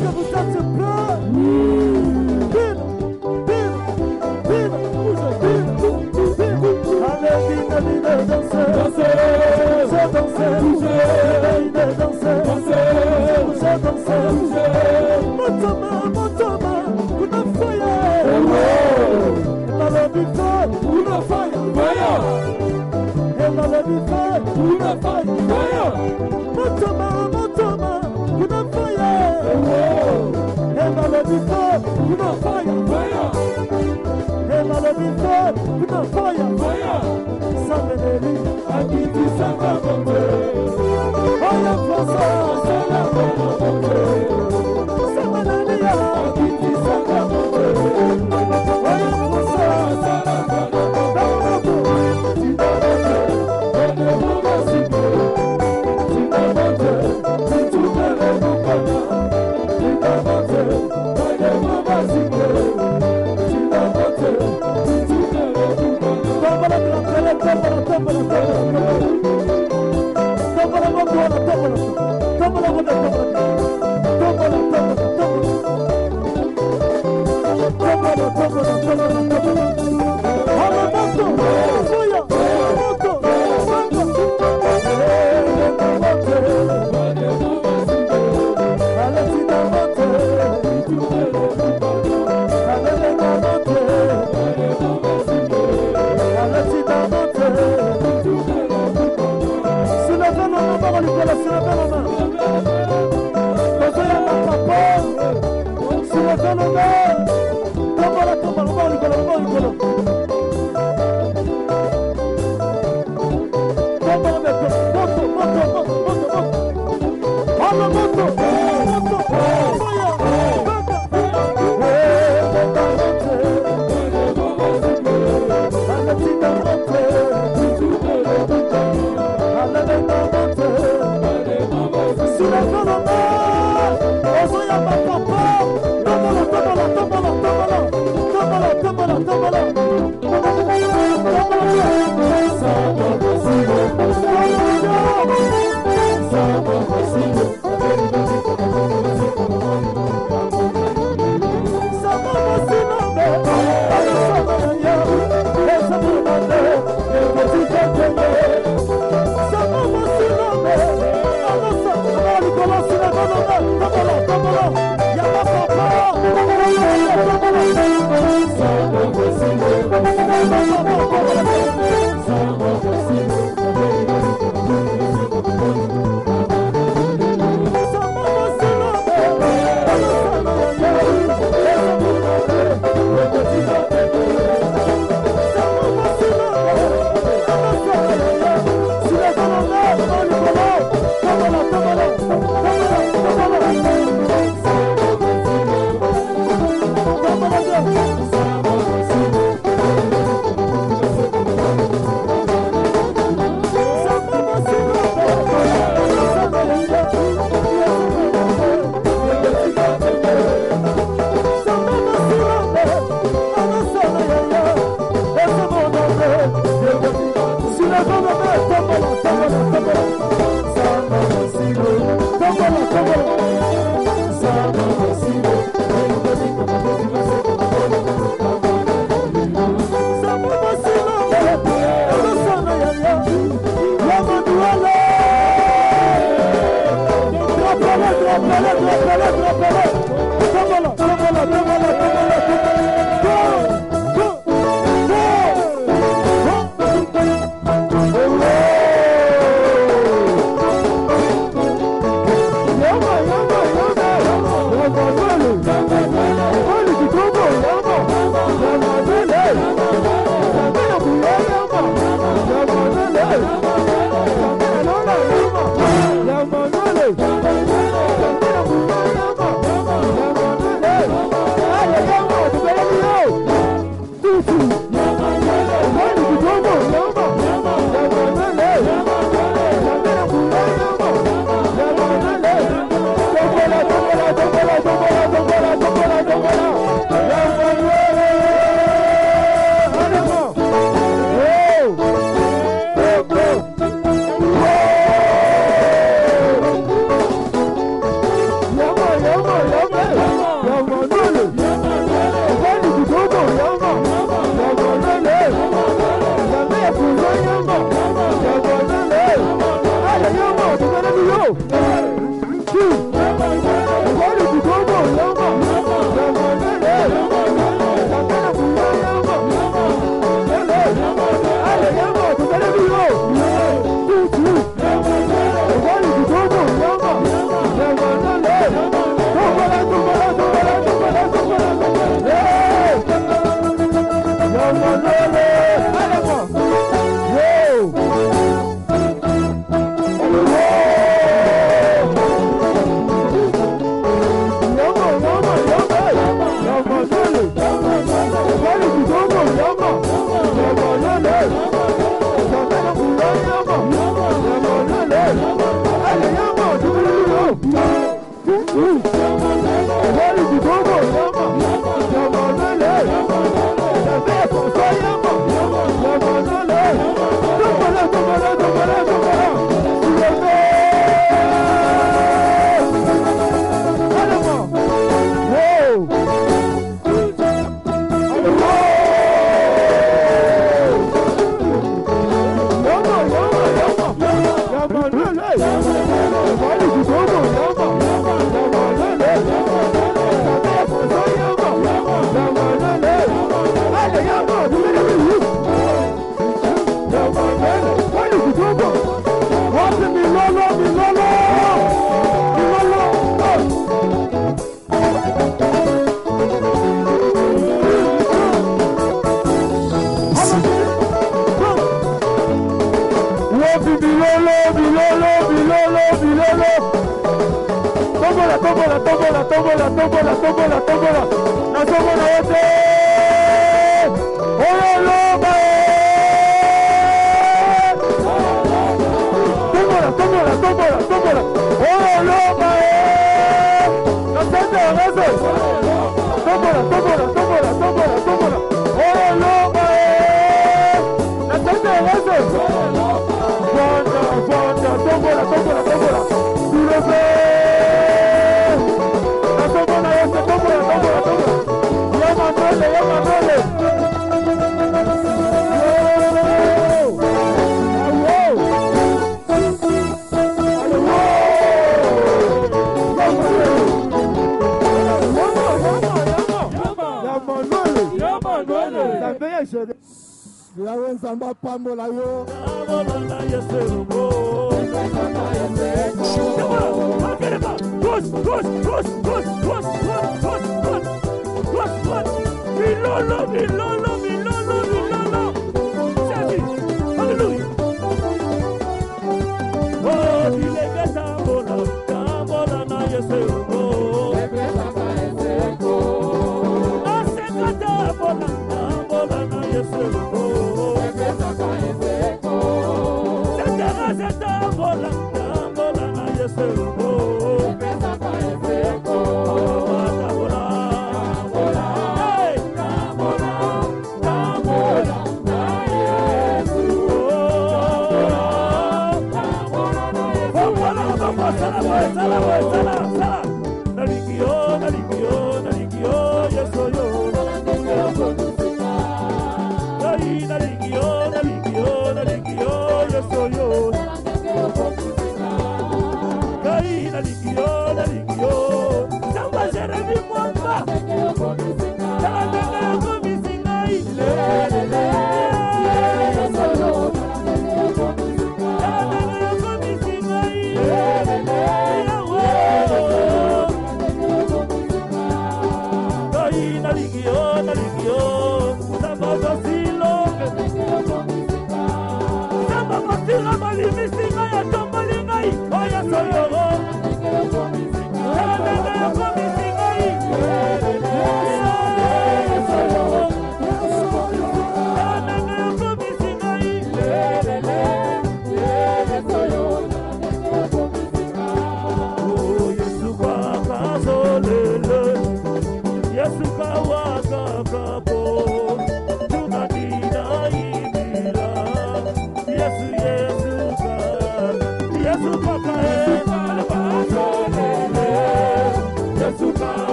que vous êtes prêts? Bim, bim, bim, bougez, bim, bim. Allez, vite, vite, dansez, dansez, dansez, bougez, vite, dansez, dansez, bougez, dansez, bougez. Motoma, motoma, kuna fire. Kuna fire, kuna fire, fire. Kuna fire, kuna fire. Motoma, motoma, kuna fire. Kuna fire, fire. Kuna fire, fire. Sabeneli, akiti sanga bombe. Oya fosa, sanga bombe. Sabeneli, akiti sanga bombe. Oya fosa, sanga bombe.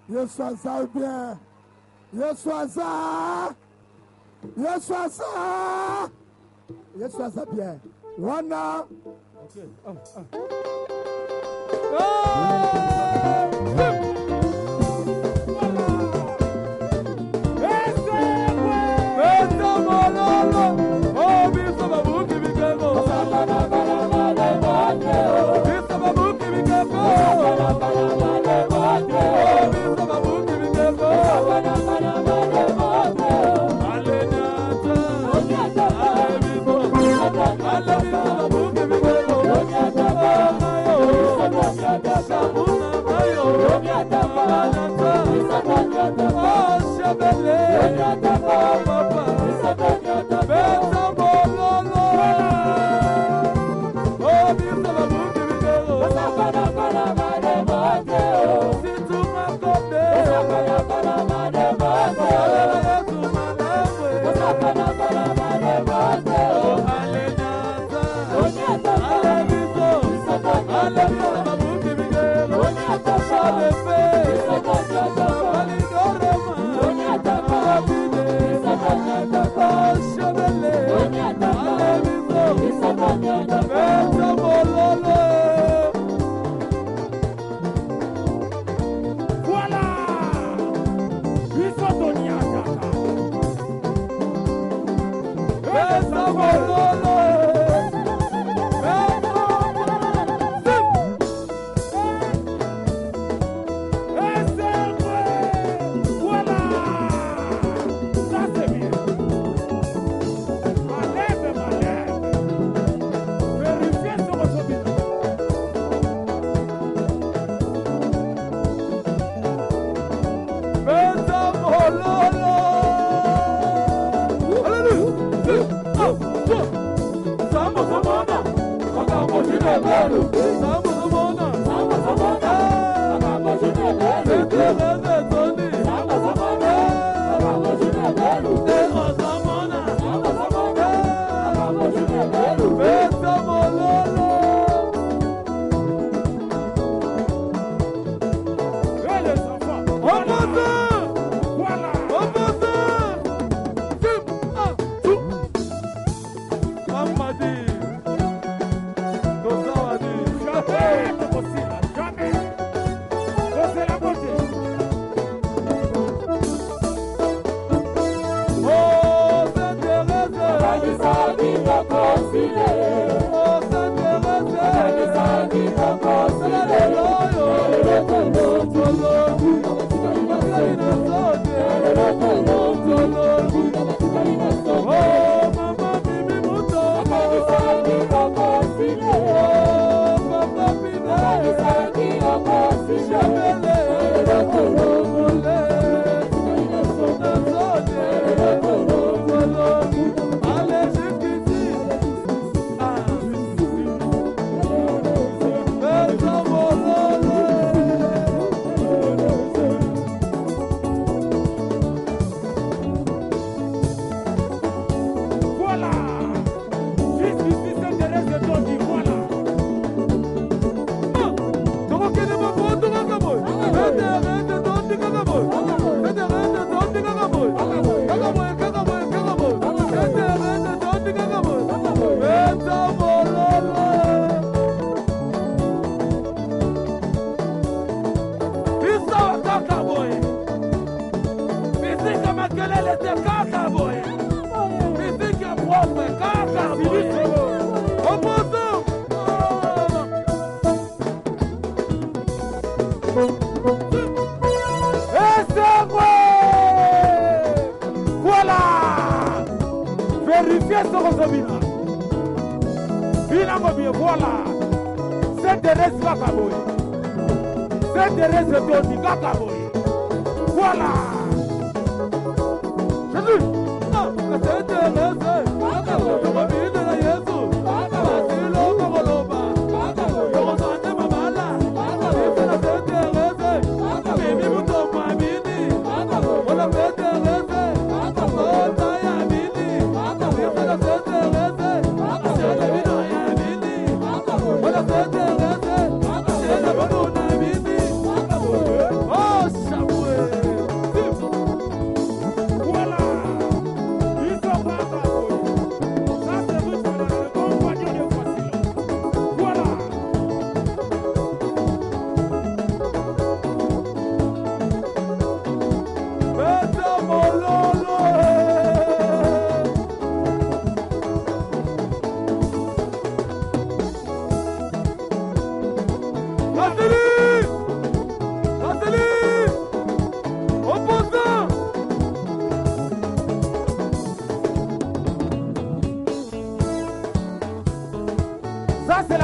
Yesuaza bien. Yesuaza. Yesuaza. Yesuaza bien. Wana. Okay. Oh,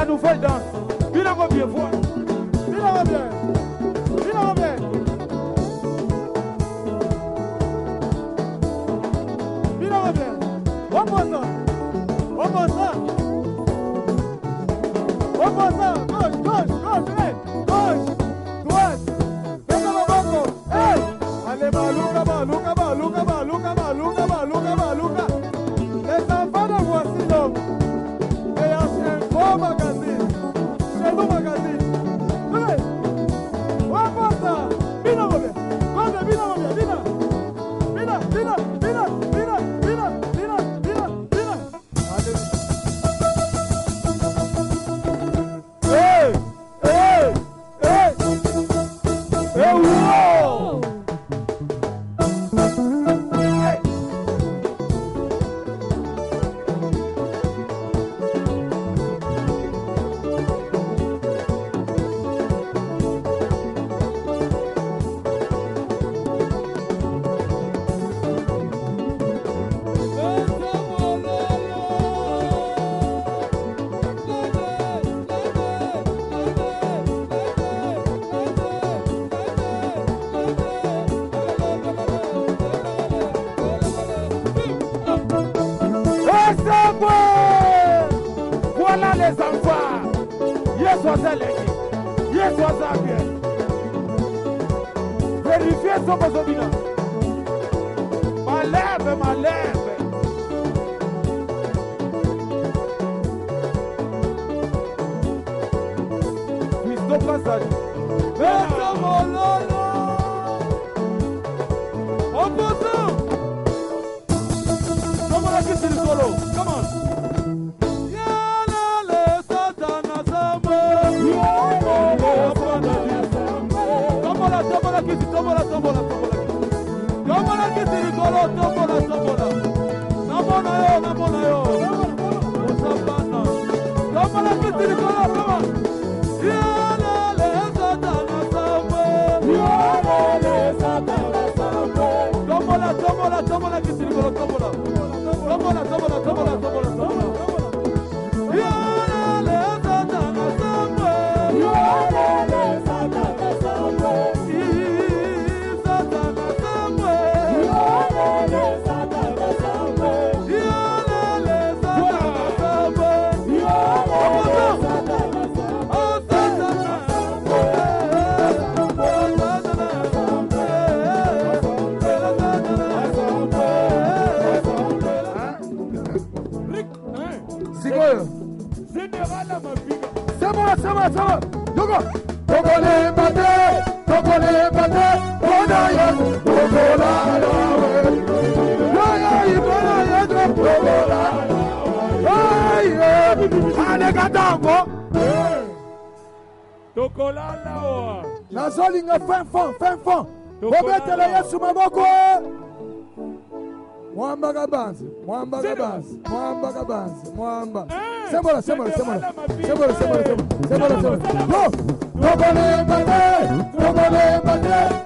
la nouvelle danse. Il en va bien voir. Il en va bien. Il en va bien. Il en va bien. On voit ça. On voit ça. On voit ça. Gauche, gauche, gauche, hey. Gauche, droite. Fais-moi le banco. Hey. Allez, Malouka, Malouka, Malouka, Malouka, Malouka, Malouka, Malouka. Les enfants de voici donc. Et un beau magazine. C'est un beau magazine. Hey. On voit ça. Vina, mon bien. Vina, vina, mon bien. Vina. Vina, vina, vina, vina, vina, vina, vina, vina. Allez. Hey, hey, hey. Hey, wow. Hey. Voilà les enfants. Yes, was a lady. Yes, was a bien. Vérifiez son besoin. Ma lèvre, ma lèvre. Christophe Passage. Merci mon lolo. Opposant. Comment la question du solo? Come on. Nazolinga fin fond. Obetele Yesu maboko. Mwamba kabanzi. Mwamba. Sembola. No. Tokole bate.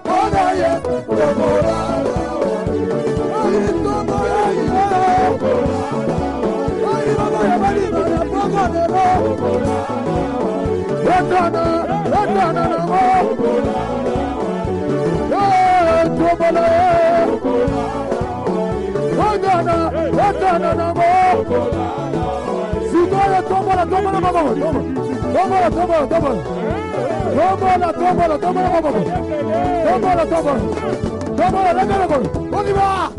Ona ye. Tokola. On y va.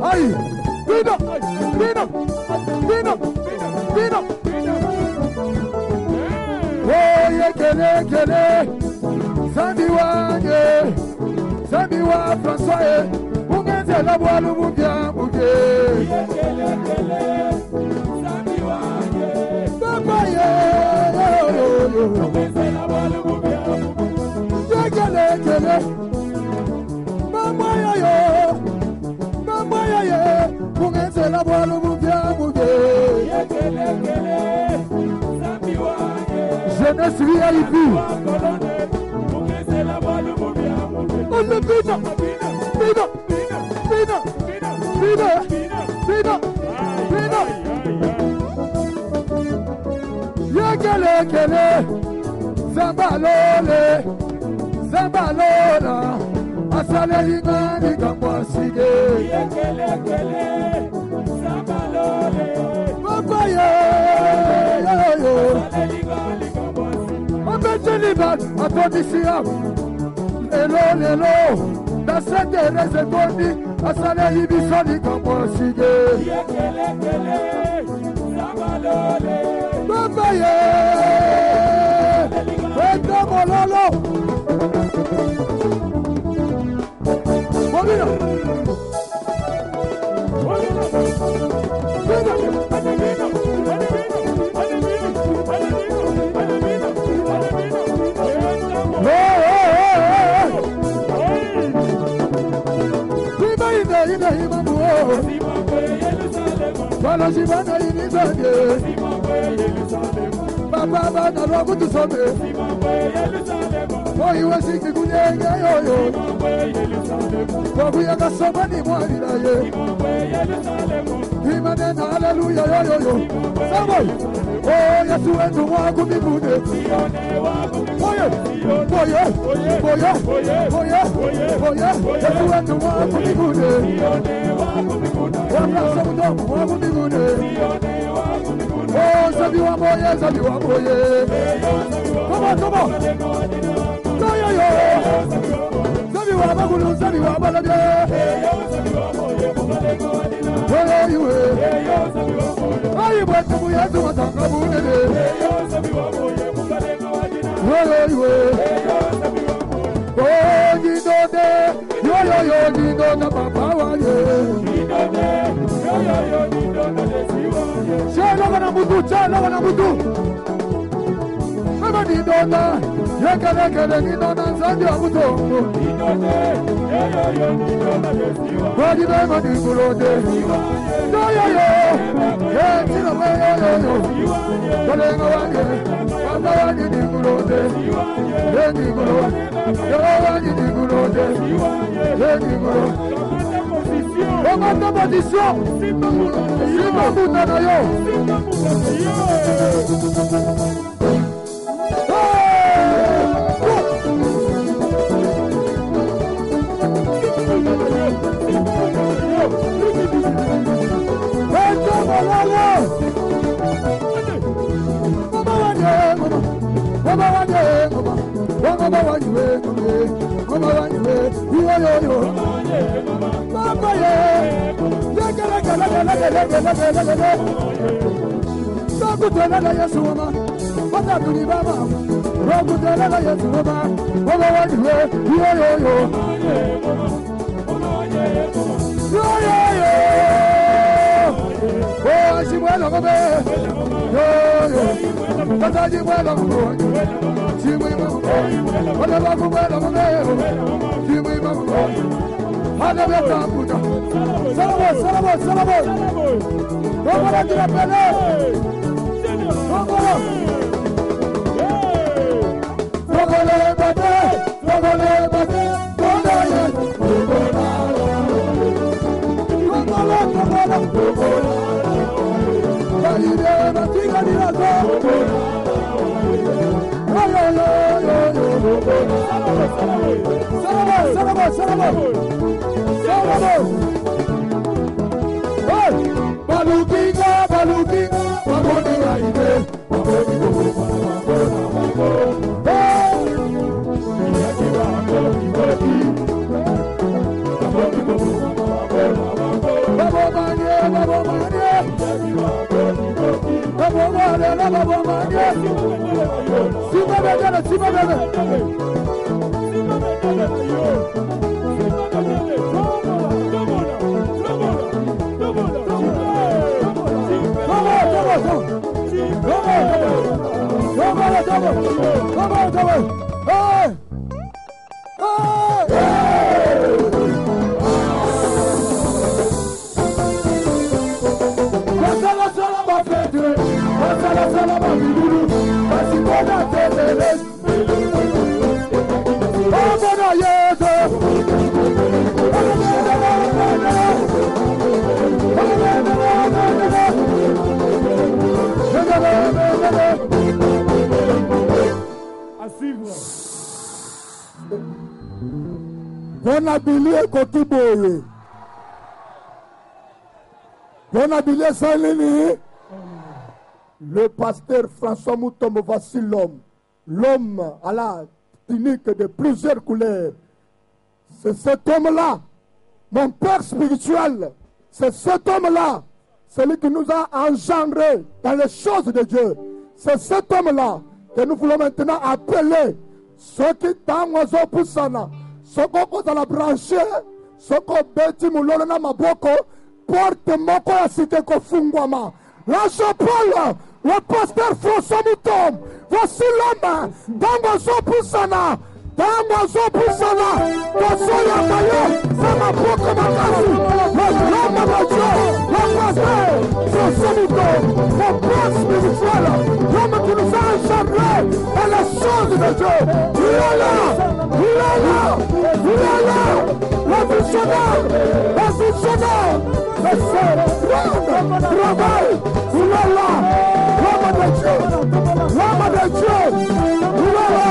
Aïe, Vino. Oh, kele. Sambiwa François, Mungete la boilu mubia muge. Kele. Sambiwa. Papa yo. Mungete la boilu mubia muge. Kele. Mama yo. Mungete la boilu mubia muge. Kele. Sambiwa. Colonne sur VIP. On le bina. Bina. Bina. Bina. Bina. Bina. Yakele kele. Zambalole. Zambalona. Asale ingani kamwasige. Yakele kele. Zambalole. Papa yo. Abetelibat atodisia. Lelo. Dasende rezetondi. Asale ibisoni kamwasige. Yakele kele. Zambalole. Papa yo. Weka mololo. Molina. Bala jibana inizanye Baba bana rogu tusome Moi wasiki kunyenge yoyo Wagu yaka soma ni mwani na ye Imanena haleluya yoyo Samoy Oh Yesu wetu mwagu migune Oye Oye Oye Oye Yesu wetu mwagu migune Wabla somudo mwagu migune Oh zabi wa moye Come on Yo Zabi wa magulu zabi wa balade Oye iwe Ayi bwetu muyezu matanga bunede Oye iwe Oh jidode Yo jidode papa waye Chelo na mutu Mama didona Yekele nidona nzandi wa mutongo Wadi bema digulode Yo Tino we yo Kolenga wanye Wanda wanye digulode Digulode Yo wanye digulode Digulode Comment position Sima mutana yo Salama, Bonabilie Kotiboye. Bonabilie Salini. Le pasteur François Moutombo, voici l'homme. L'homme à la tunique de plusieurs couleurs. C'est cet homme-là, mon père spirituel. C'est cet homme-là, celui qui nous a engendrés dans les choses de Dieu. C'est cet homme-là que nous voulons maintenant appeler. Ceux qui t'ont oiseau pour ça, ceux qui ont la branché, ceux qui ont bêti moulona na maboko, porte moko ya cité kofungwama. L'ange Paul, le pasteur François Moutombo, voici l'homme, dans oiseau pour ça, dans oiseau pour ça, dans son yakaye, ça m'a beaucoup makasi. L'homme de Dieu, le pasteur François Moutombo, mon père spirituel, l'homme qui nous a engendrés dans les choses de Dieu. Il est là, il est là, il est là, le visionnaire, le grand travail, il est là, l'homme de Dieu, il est là.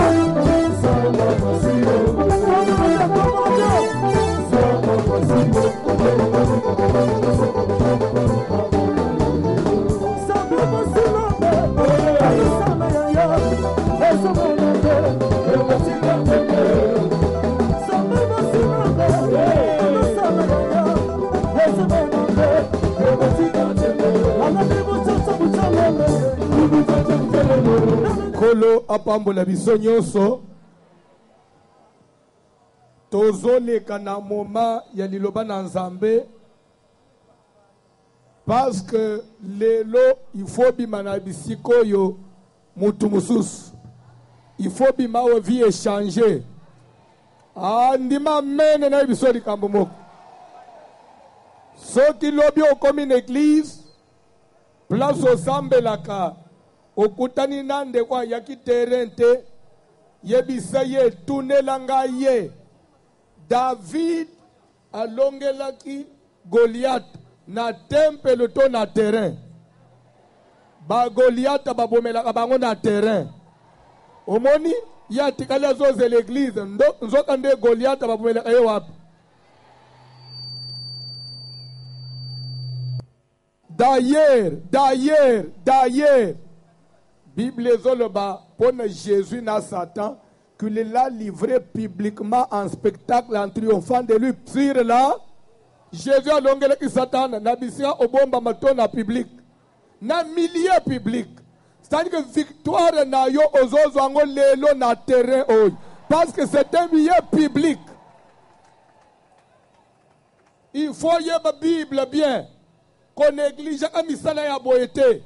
Kolo apambola biso nyonso tozoleka na moma ya liloba na Nzambe parce que lelo il faut bima na bisiko yo mutu mususu il faut bima o vie échanger andima mene na biso likambo moko soki lobi okomi na église place osambelaka okutani nande kwa yaki terrain te yebisa ye tunela ngai ye David alongelaki Goliath na temple to na terrain ba Goliath babomelaka bango na terrain omoni ya tikali azoze l'église nzoka nde Goliath babomelaka ye wapi d'ailleurs Bible zoloba pone Jésus na Satan qu'il l'a livré publiquement en spectacle en triomphant de lui sur là Jésus a longé ki Satan na bisia obomba matona public na milieu public c'est-à-dire que victoire na yo ozozo ango lelo na terrain oy parce que c'est un milieu public. Il faut y la Bible bien qu'on néglige à misala ya boyete.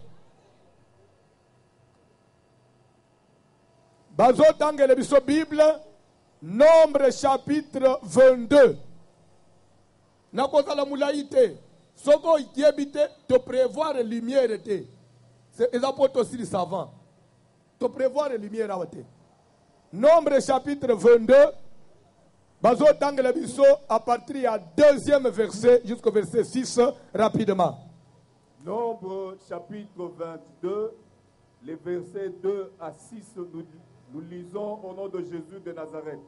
Bazo tangele biso Bible, Nombre chapitre 22. Nakozala mulaite. Soko yebite te prévoir lumière te. C'est les apôtres aussi les savants. Te prévoir lumière awate. Nombre chapitre 22. Bazo tangele biso à partir du deuxième verset jusqu'au verset 6 rapidement. Nombre chapitre 22, les versets 2 à 6, nous lisons au nom de Jésus de Nazareth.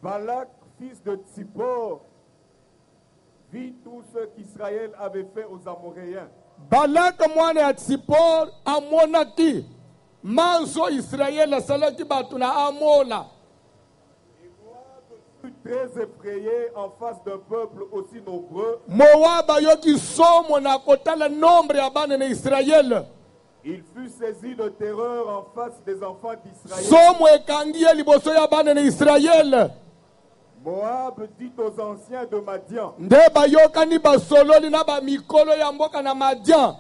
Balak, fils de Tsippor, vit tout ce qu'Israël avait fait aux Amoréens. Balak mwana ya Tsippor amonaki manzo Israël asalaki batu na Amona. Très effrayé en face d'un peuple aussi nombreux. Moab yoki somo na kotala nombre ya bana na Israël. Il fut saisi de terreur en face des enfants d'Israël. Somo ekangi liboso ya bana na Israël. Moab dit aux anciens de Madian. Nde bayokani basololi na ba mikolo ya mboka na Madian.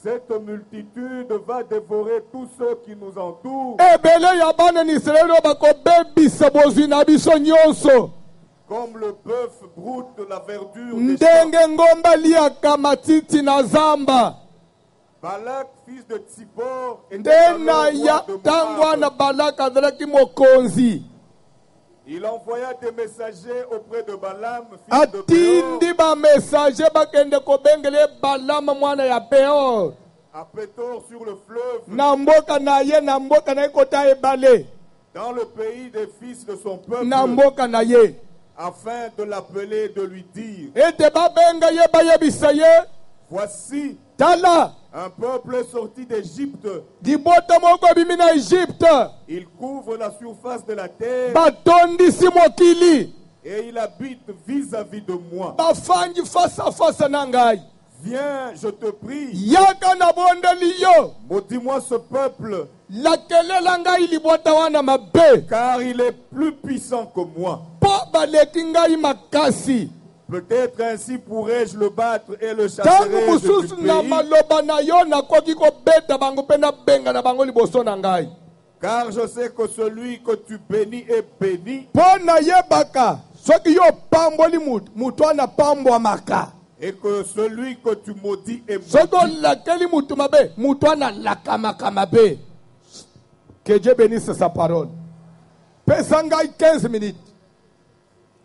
Cette multitude va dévorer tous ceux qui nous entourent. Ebele ya bana na Israël bako bebisa bozina biso nyonso. Comme le bœuf broute la verdure des Ndenge ngomba liaka matiti na zamba. Balak, fils de Tsippor, était Ndena ya tangwana Balak azalaki mokonzi. Il envoya des messagers auprès de Balaam, fils de Atindi Béor, ba messager bakende kobengele Balaam mwana ya Beor. à Pétor sur le fleuve, Na mboka na ye na mboka na ekota ebale. dans le pays des fils de son peuple, na mboka na ye afin de l'appeler et de lui dire, ete babenga ye bayebisa ye voici tala un peuple sorti d'Égypte. libota moko ebimi na Egypte Il couvre la surface de la terre batondisi mokili et il habite vis-à-vis de moi. bafangi face à face na ngai Viens, je te prie, yaka na bondeli yo maudis-moi ce peuple, lakelela ngai libota wana mabe car il est plus puissant que moi. mpo baleki ngai makasi Peut-être ainsi pourrais-je le battre et le ntango chasserai de mosusu du na pays, maloba na yo nakoki kobeta bango mpe nabenga na bango liboso na ngai car je sais que celui que tu bénis est béni, mpo nayebaka soki yo opamboli mutu wana pambwamaka et que celui que tu maudis est soki maudit. olakeli mutu mabe mutu wana lakamaka mabe. Que Dieu bénisse sa parole. Pesa ngai 15 minutes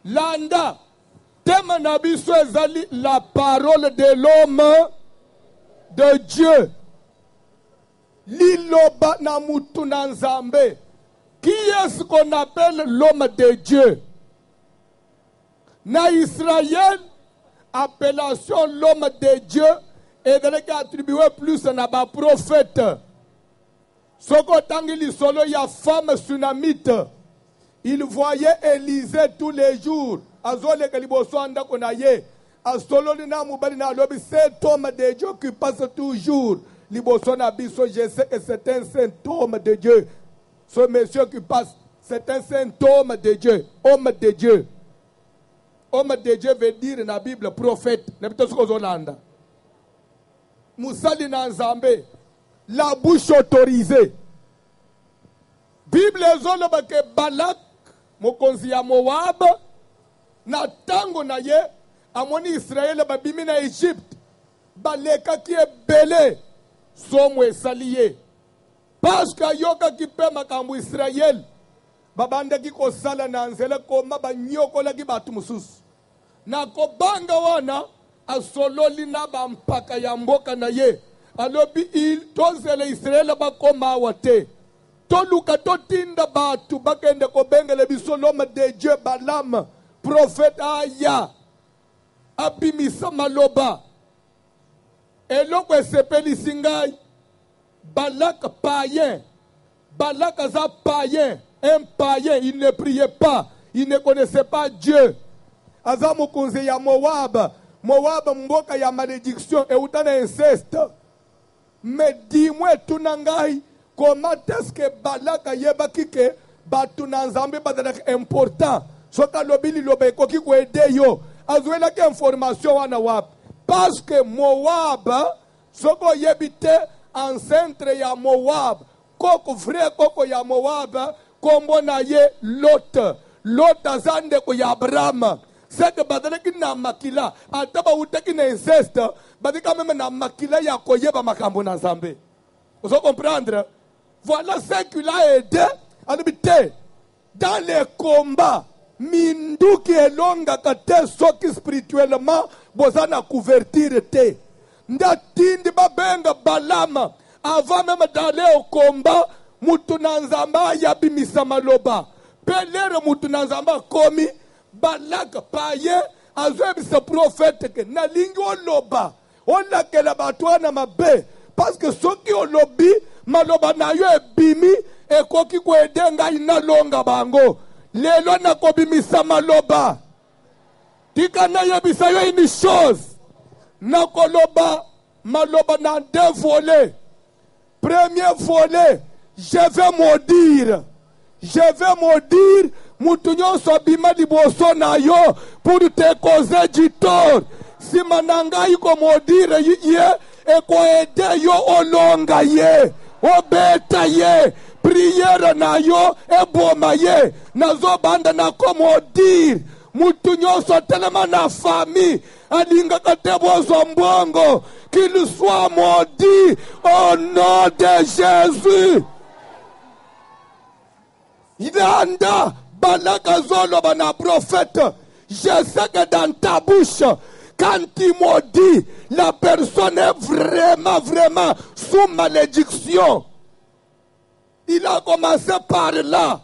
landa tema na biso ezali la parole de l'homme de Dieu, liloba na mutu na nzambe. Qui est-ce qu'on appelle l'homme de Dieu? Na Israël, appellation l'homme de Dieu est attribué plus na ba prophète. Soko tangi lisolo ya femme sunamite, il voyait Élisée tous les jours. Azole kaliboso anda konaye. Asolo na mubali na lobi, cet homme de Dieu qui passe toujours. Liboso na biso, je sais que c'est un saint homme de Dieu. Ce monsieur qui passe, c'est un saint homme de Dieu. Homme de Dieu. Homme de Dieu veut dire na Bible prophète. Musali na Nzambe. La bouche autorisée. Bible ezoloba ke Balak mokonzi ya Moab na tango na ye amoni Israël babimi na Egypte balekaki ebele somo esali ye parce que ayokaki mpe makambo Israël babandaki kosala na nzela koma banyokolaki bato mosusu na kobanga wana asololi na bampaka ya mboka na ye alobi tozela Israël bakoma awa te toluka totinda batu bakende kobengele biso l'homme de Dieu Balaam prophète aya abimisa maloba eloko esepelisi ngai Balak païen, Balak aza païen, un païen, il ne priait pas, il ne connaissait pas Dieu. Aza mokonzi ya Moab, Moab mboka ya malédiction et utana inceste. Mais dis-moi tout nangai, comment est-ce que Balak yebaki ke batu na Nzambe badalaka important? Soka lobili lobe koki ko aider yo. Azuela ke information wana wap. Parce que Moab soko yebite ancêtre ya Moab, koko vrai koko ya Moab, kombo na ye Lot. Lot azande ko ya Abraham. C'est que badalaki na makila, ataba utaki na inceste, badika même na makila ya koyeba makambo na Nzambe. Vous comprendre? Voilà ce qu'il a aidé à habiter dans les combats. Minduki elonga kate soki spirituellement bozana couverture te. Ndatindi babenga Balaam avant même d'aller au combat mutu na Nzamba yabimisa maloba. Pelere mutu na Nzamba komi Balak paye azwebisa prophète ke na lingi oloba olakela bato wana mabe parce que soki olobi maloba na yo ebimi ekoki koede ngai nalonga bango lelo nakobimisa maloba tika nayebisa yo une chose nakoloba maloba na deux volets. Premier volet, je vais maudire mutu nyonso abima liboso na yo pour te causer du tort. Si mananga iko maudire ye ekoede yo olonga ye obeta ye prière na yo eboma ye nazo banda na komodir mutu nyonso telema na famille alingaka te bozwa mbongo qu'il soit maudit au nom de Jésus. Yanda Balak zoloba na prophète, je sais que dans ta bouche quand tu maudis, la personne est vraiment sous malédiction. Il a commencé par là.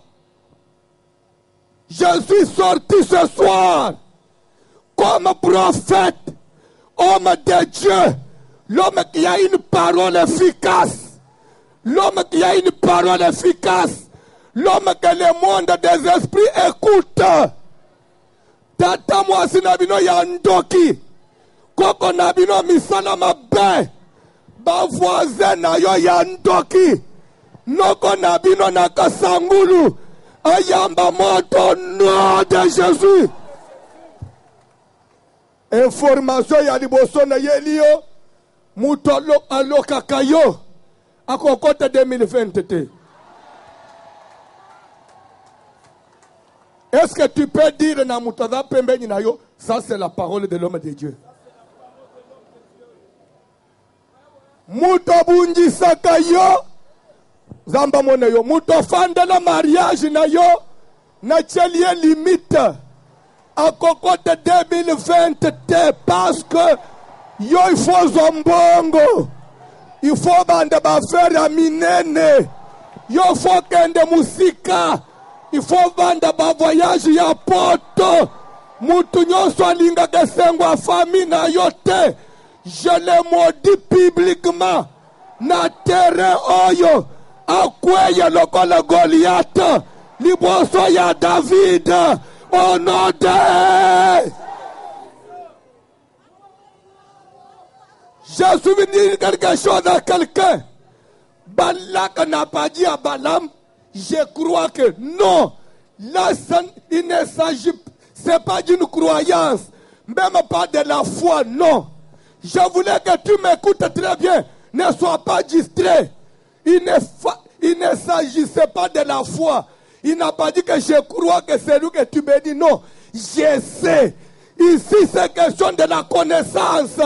Je suis sorti ce soir comme prophète, homme de Dieu, l'homme qui a une parole efficace, l'homme qui a une parole efficace, l'homme que le monde des esprits écoute. Tata mwasi nabino ya ndoki, koko nabino misala mabe, ba voisin na yo ya ndoki, noko nabino na kasangulu, ayamba moto nom de Jésus. Information ya liboso na yelio, muto alokaka yo, akokote 2020. Est-ce que tu peux dire na mutada pembeni na yo, ça c'est la parole de l'homme de Dieu. Muto bunji saka yo, zamba mona yo, muto fande la mariage na yo, na chelie limite, à cocotte 2020, parce que yo il faut zombongo, il faut bande bafere à minene, yo faut kende musika, il faut vendre ba voyage ya poto. Mutu nyonso alinga kesengo a famille na yote. Je le maudis publiquement. Na terrain oyo akweye lokola Goliath. Liboso ya David. Au nom de... Je suis venu dire quelque chose à quelqu'un. Balak n'a pas dit à Balaam. Je crois que non, là, il ne s'agit, c'est pas d'une croyance, même pas de la foi, non. Je voulais que tu m'écoutes très bien, ne sois pas distrait. Il ne s'agissait pas de la foi. Il n'a pas dit que je crois que c'est lui que tu me dis, non. Je sais. Ici, c'est question de la connaissance.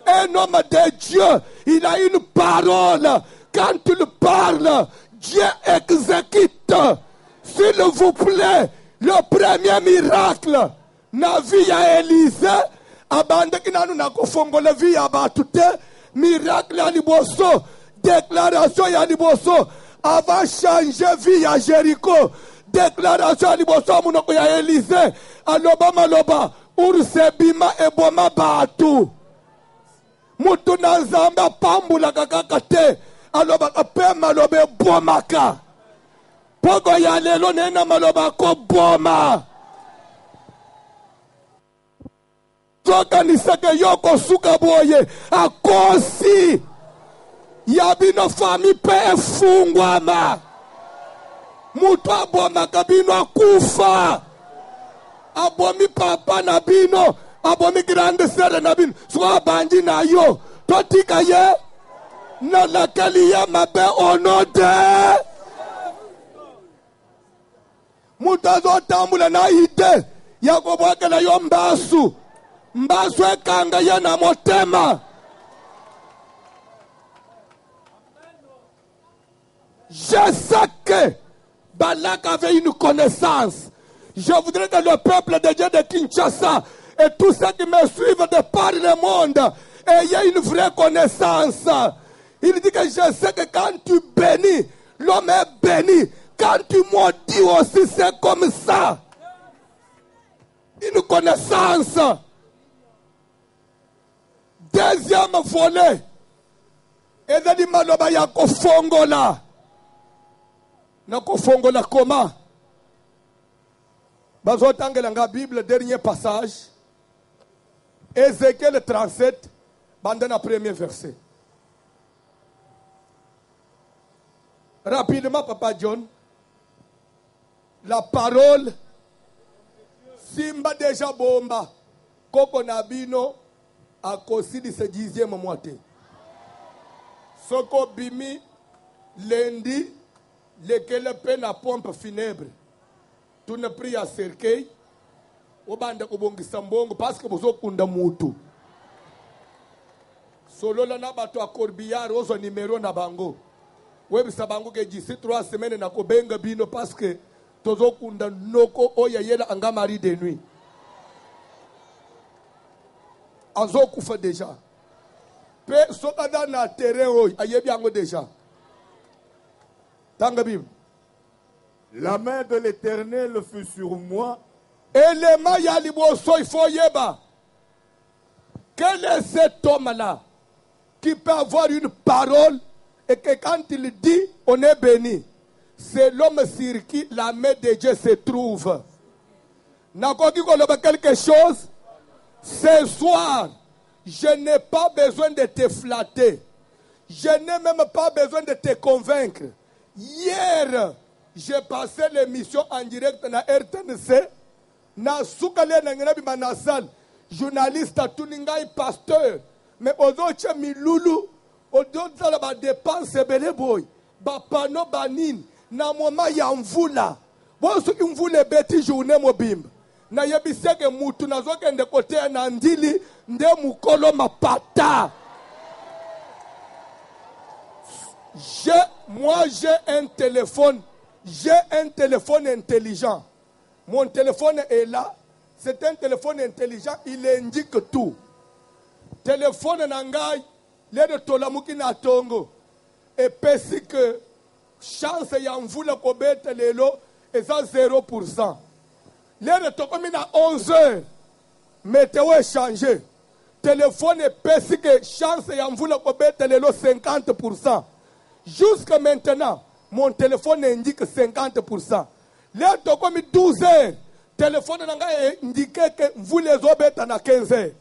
Un homme de Dieu, il a une parole. Quand il parle, Dieu exécute. S'il vous plaît, le premier miracle, na vie ya Élysée, abande kinanu na kofongola vie ya batute, miracle ya liboso, déclaration ya liboso, avant changer vie ya Jéricho, déclaration ya liboso munoko ya Élysée, aloba maloba, urse bima eboma batu. Mutu na nzamba pambula kakakate, aloba kape malobe bomaka. Pogo ya lelo nena maloba ko boma. Soka niseke yoko suka boye. Akosi. Yabino fami pe fungwama. Mutu aboma kabino akufa. Abomi papa na bino. Abomi grande sere na bino. Swa banji na yo. Totika ye. Na laquelle ya mabe onode. Mutazo tambula na ide. Ya kubwake na yo mbasu. Mbasu ekanga ya na motema. Je sais que Balak avait une connaissance. Je voudrais que le peuple de Dieu de Kinshasa et tous ceux qui me suivent de par le monde aient une vraie connaissance. Il dit que je sais que quand tu bénis, l'homme est béni. Quand tu maudis aussi, c'est comme ça. Une connaissance. Deuxième volet. Et il dit maloba ya kofongola. Na kofongola comment? Bazotangela nga Bible, dernier passage. Ézéchiel 37, bandana premier verset. Rapidement, Papa John. La parole, Simba déjà bomba, Koko Nabino, a cosidi ce 10e moitié. Soko Bimi, lundi, lequel peine la pompe funèbre. Tu ne pries à cercueil, au bande Kobongi Sambongo, parce que vous avez mutu. Solo la nabato a corbillard, oso numéro nabango. Web sabango ke d'ici 3 semaines na kobenga bino parce que tozo kunda noko oya yela anga mari de nuit. Azo kufa déjà. Pe sokada na terrain oy ayebi ango déjà. Tanga bim. La main de l'Éternel fut sur moi. Élément ya liboso, il faut yeba. Quel est cet homme-là qui peut avoir une parole et que quand il dit, on est béni? C'est l'homme sur qui la main de Dieu se trouve. N'akoki koloba quelque chose? Ce soir, je n'ai pas besoin de te flatter. Je n'ai même pas besoin de te convaincre. Hier, j'ai passé l'émission en direct na RTNC. Na soukale na ngena bima na salle. Journaliste tuningai pasteur. Mais ozoche milulu. Ozoche la ba dépense bele boy. Ba pano banin. Na moma ya mvula. Boso ki mvule beti journée mobimba. Na yebiseke mutu na zoke nde kote na ndili. Nde mukolo mapata. Moi j'ai un téléphone. J'ai un téléphone intelligent. Mon téléphone est là. C'est un téléphone intelligent. Il indique tout. Téléphone nangai. Le tolamuki na tongo. Et pesi que chance ya mvula kobete lelo. Et ça 0%. Le tokomi na 11h. Météo est changé. Téléphone est pesi que chance ya mvula kobete lelo 50%. Jusqu'à maintenant, mon téléphone indique 50%. Là, tu as comme 12 heures. Téléphone indique que vous les obéissez à 15 heures.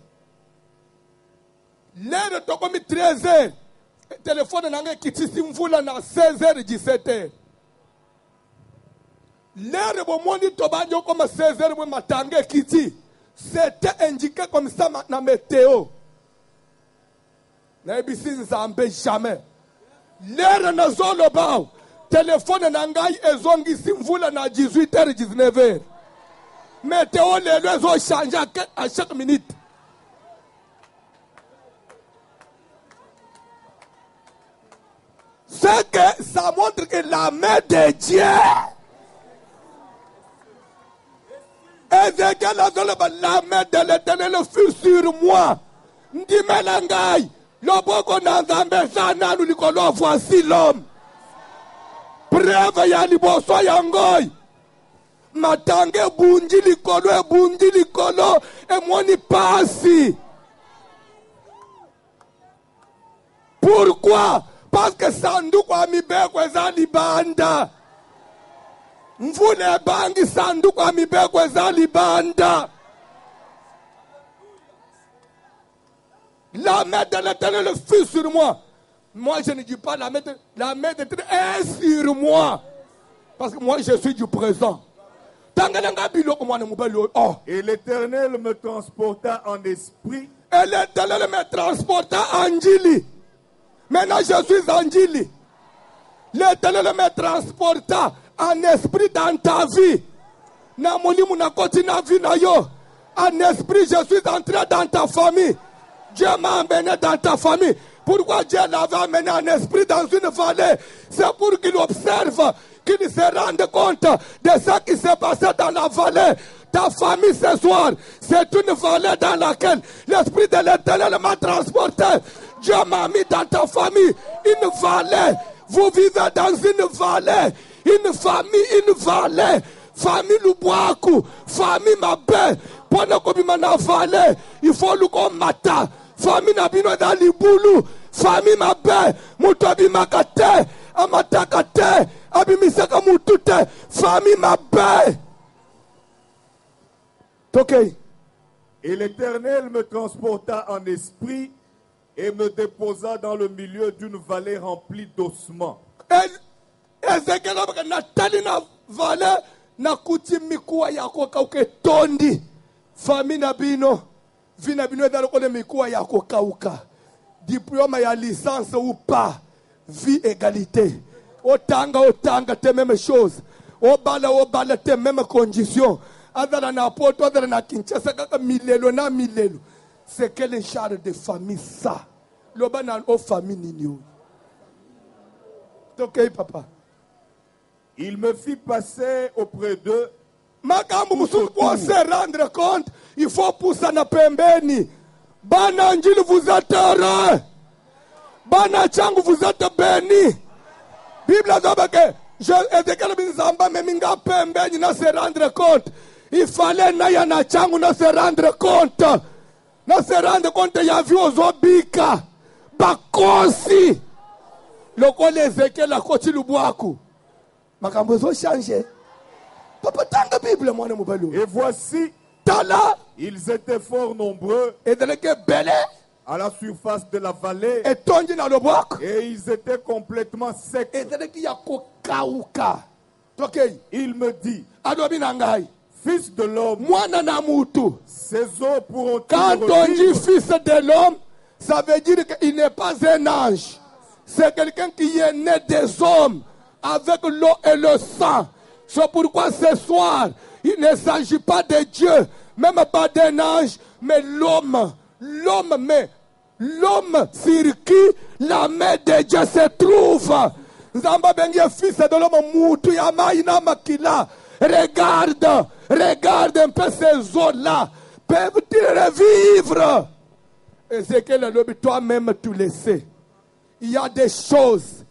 Là, tu as comme 13 heures. Téléphone qui est vous à 16 heures, 17 heures. Là, tu as comme 16 heures, c'était indiqué comme ça dans la météo. Jamais. L'air na zolo bao. Téléphone nangai ezongi simvula na 18h 19h. Météo les ont changé à chaque minute. C'est que ça montre que la main de Dieu. Ézéchiel a dit la main de l'Éternel fut sur moi. Ndime langai. Voici l'homme. Preuve ya liboso yangoy. Matange bunji likolo et moni pasi. Pourquoi? Parce que sanduku amibeko ezali banda. Mvule bangi sanduku amibeko ezali banda. La main de l'Éternel fut sur moi. Moi, je ne dis pas la main de l'Éternel est sur moi. Parce que moi, je suis du présent. Et l'Éternel me transporta en esprit. Et l'Éternel me transporta en Djili. Maintenant, je suis en Djili. L'Éternel me transporta en esprit dans ta vie. En esprit, je suis entré dans ta famille. Dieu m'a amené dans ta famille. Pourquoi Dieu l'avait amené en esprit dans une vallée? C'est pour qu'il observe, qu'il se rende compte de ce qui s'est passé dans la vallée. Ta famille ce soir, c'est une vallée dans laquelle l'Esprit de l'Éternel m'a transporté. Dieu m'a mis dans ta famille une vallée. Vous vivez dans une vallée. Une famille, une vallée. Famille Lubuaku, famille Mabé. Pendant qu'on vit dans la vallée, il faut le combattre. Famille Nabino dans Libulu, famille Mabé, Mutobi Makate, Amatakate, Abimisaka Mutute, famille Mabé. Ok. Et l'Éternel me transporta en esprit et me déposa dans le milieu d'une vallée remplie d'ossements. Ezekiel Natali na vallée na kutimikuwa yako kauke tondi. Famille Nabino. Vina bino dans le mikuwa ya kokauka. Diplôme ya licence ou pas. Vie égalité. Otanga tes mêmes choses. Obala tes mêmes conditions. Adala na poto adala na Kinshasa kaka milelo na milelo. C'est quel genre de famille ça? Loba na o famille nini. OK papa. Il me fit passer auprès d'eux. Makambu musuku pour se rendre compte, il faut pousser na pembeni. Bana njili vous êtes heureux. Bana changu vous êtes bénis. Bible dit que Ezekiel Binzamba meminga pembe na se rendre compte. Il fallait na ya na changu na se rendre compte. Na se rendre compte ya vi ozobika. Bakosi. Loko Ezekiel akoti lubwaku. Makambo zo changer. Papa tanga Bible mwana mubalo. Et voici, Tala. ils étaient fort nombreux Et de que belé. à la surface de la vallée. Et tondi na lubwaku. Et ils étaient complètement secs. Et de que yako kauka. Tokei. Il me dit, Adobi nangai. fils de l'homme, Mwana na mutu. ces eaux pourront-ils Quand on dit revivre? fils de l'homme, ça veut dire qu'il n'est pas un ange. C'est quelqu'un qui est né des hommes avec l'eau et le sang. C'est pourquoi ce soir, il ne s'agit pas de Dieu, même pas d'un ange, mais l'homme. L'homme sur qui la main de Dieu se trouve. Zamba bengi fils de l'homme mutu ya maina makila. Regarde un peu ces eaux-là. Peuvent-ils revivre? Ézéchiel a dit, toi-même tu le sais. Il y a des choses.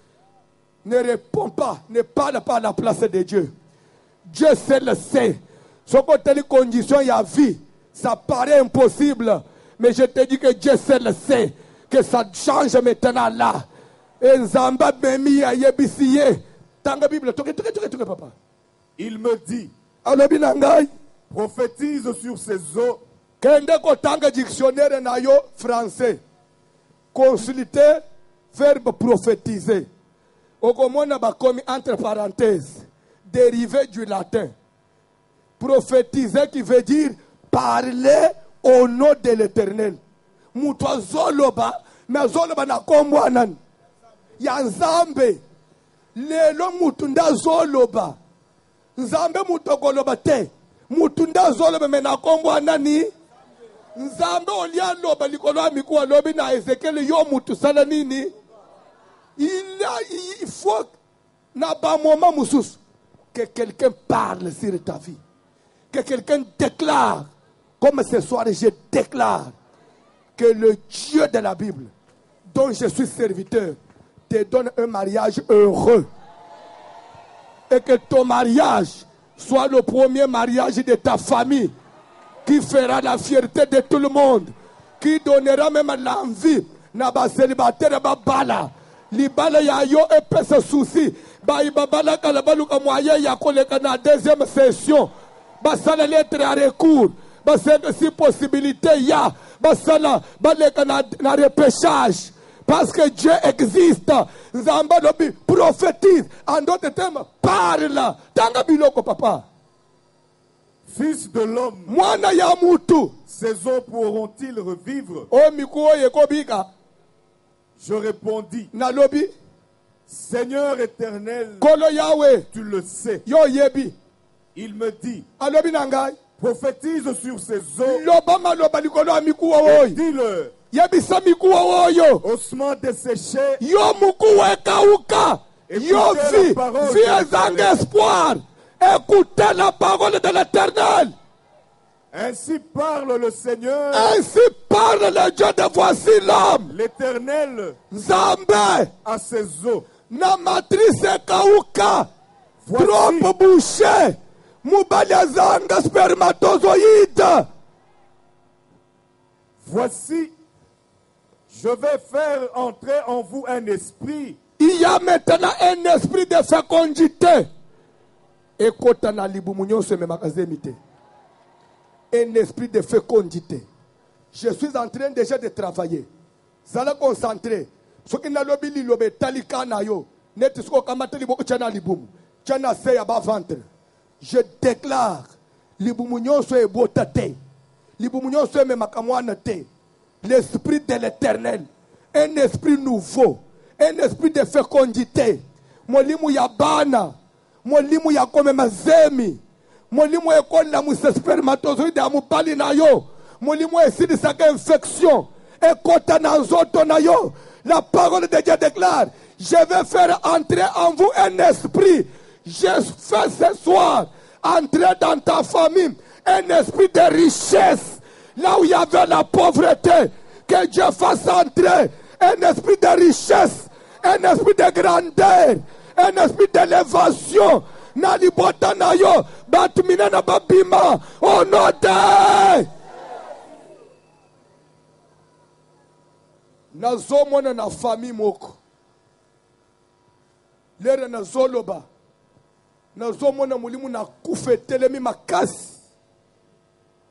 Ne réponds pas, ne parle pas à la place de Dieu. Dieu seul le sait. Ce côté les conditions, il y a vie. Ça paraît impossible. Mais je te dis que Dieu seul le sait. Que ça change maintenant là. Et Nzamba Bemi a yebisiye. Tanga Bible, toke papa. Il me dit, Alobi nangai. prophétise sur ces eaux Kende ko tanga dictionnaire na yo français. Consulter verbe prophétiser. Okomona bakomi entre parenthèses. Dérivé du latin. Prophétiser qui veut dire parler au nom de l'Éternel. Mutwa zoloba, mais zoloba na kombwanan. Ya Nzambe. Lelo mutunda zoloba. Nzambe mutokoloba te. Mutunda zoloba me na kombwanani. Nzambe olia loba likolo amikwa lobi na Ezekiel yo mutu sala nini. Il faut na ba moment musus que quelqu'un parle sur ta vie. Que quelqu'un déclare, comme ce soir je déclare, que le Dieu de la Bible, dont je suis serviteur, te donne un mariage heureux. Et que ton mariage soit le premier mariage de ta famille, qui fera la fierté de tout le monde, qui donnera même l'envie, na ba célibataire ba bala, libala ya yo epese souci, ba ibabala kalabaluka moyen ya koleka na deuxième session. Basala lettre à recours. Basala si possibilité ya. Basala baleka na repêchage. Parce que Dieu existe. Nzamba lobi prophétise. En d'autres termes, parle. Tanga biloko papa. Fils de l'homme, Mwana ya mutu. ces eaux pourront-ils revivre? O mikuo yekobika. Je répondis, Na lobi. Seigneur éternel, Kolo Yahweh. tu le sais. Yo yebi. Il me dit, Alobi nangai. prophétise sur ces eaux Loba maloba likolo amikuo et oyo. dis-leur, Yebisa mikuo oyo. ossements desséchés, Yo mukuo ekauka. Yo Écoutez vie, la parole vie de sans l'Éternel. espoir. Écoutez la parole de l'Éternel. ainsi parle le Seigneur, Ainsi parle le Dieu de voici l'homme. l'Éternel, Zambé, à ces eaux. na matrice ekauka. Voici, Trop bouché. Mubali zanga spermatozoïde. voici, je vais faire entrer en vous un esprit Il y a maintenant un esprit de fécondité. Ekota na libumu nyonso ememakazemite. Un esprit de fécondité. Je suis en train déjà de travailler. Zala concentré. Soki na lobi lilobe talika na yo. Neti soko kamata liboko chana libumu. Chana seya ba ventre. Je déclare libumu nyonso ebota te. Libumu nyonso ememakamwana te. L'esprit de l'Éternel. Un esprit nouveau. Un esprit de fécondité. Molimu ya bana. Molimu ya kome mazemi. Molimu ekola mu spermatozoïde ya mubali na yo. Molimu esidi saka infection. Ekota na nzoto na yo. La parole de Dieu déclare, je vais faire entrer en vous un esprit. Je fais ce soir entrer dans ta famille un esprit de richesse. Là où il y avait la pauvreté, que Dieu fasse entrer un esprit de richesse, un esprit de grandeur, un esprit d'élévation. Na libota na yo, batumina na babima, au nom de... Nazomona na famille moko. Lere na zoloba. Nazomona mulimu na kufe telemi makasi.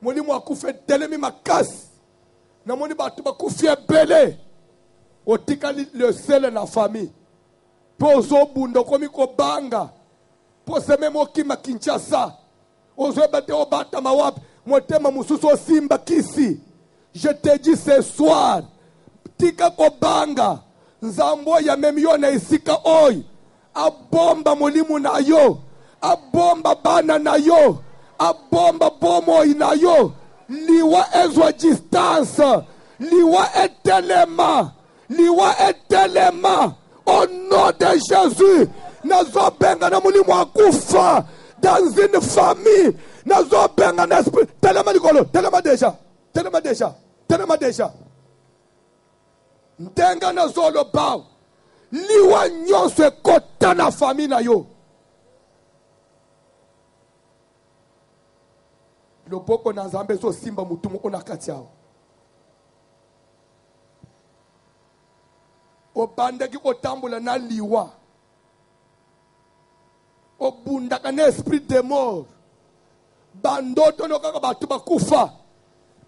Mulimu akufe telemi makasi. Na moni batu bakufie bele. Otika le sele na famille. Pozo bundo komi ko banga. Poseme mokima Kinshasa. Ozo bate obata mawapi. Motema mususu simba kisi. Je te dis ce soir. Tika ko banga. Nzambo ya memio na isika oi. Abomba mulimu na yo. Abomba bana na yo. Abomba bomo na yo. Liwa ezwa distance. Liwa etelema. Liwa etelema. Au nom de Jésus. Nazo benga na mulimu akufa. Dans une famille. Nazo benga na esprit. Telema nikolo. Telema déjà. Telema déjà. Telema déjà. Ndenga na zolo bao. Liwa nyonso ekota na famille na yo. Loboko na Nzambe so simba mutu moko na kati yao. Obandaki kotambula na liwa. Obundaka na esprit de mort. Bandoto no kaka batu bakufa.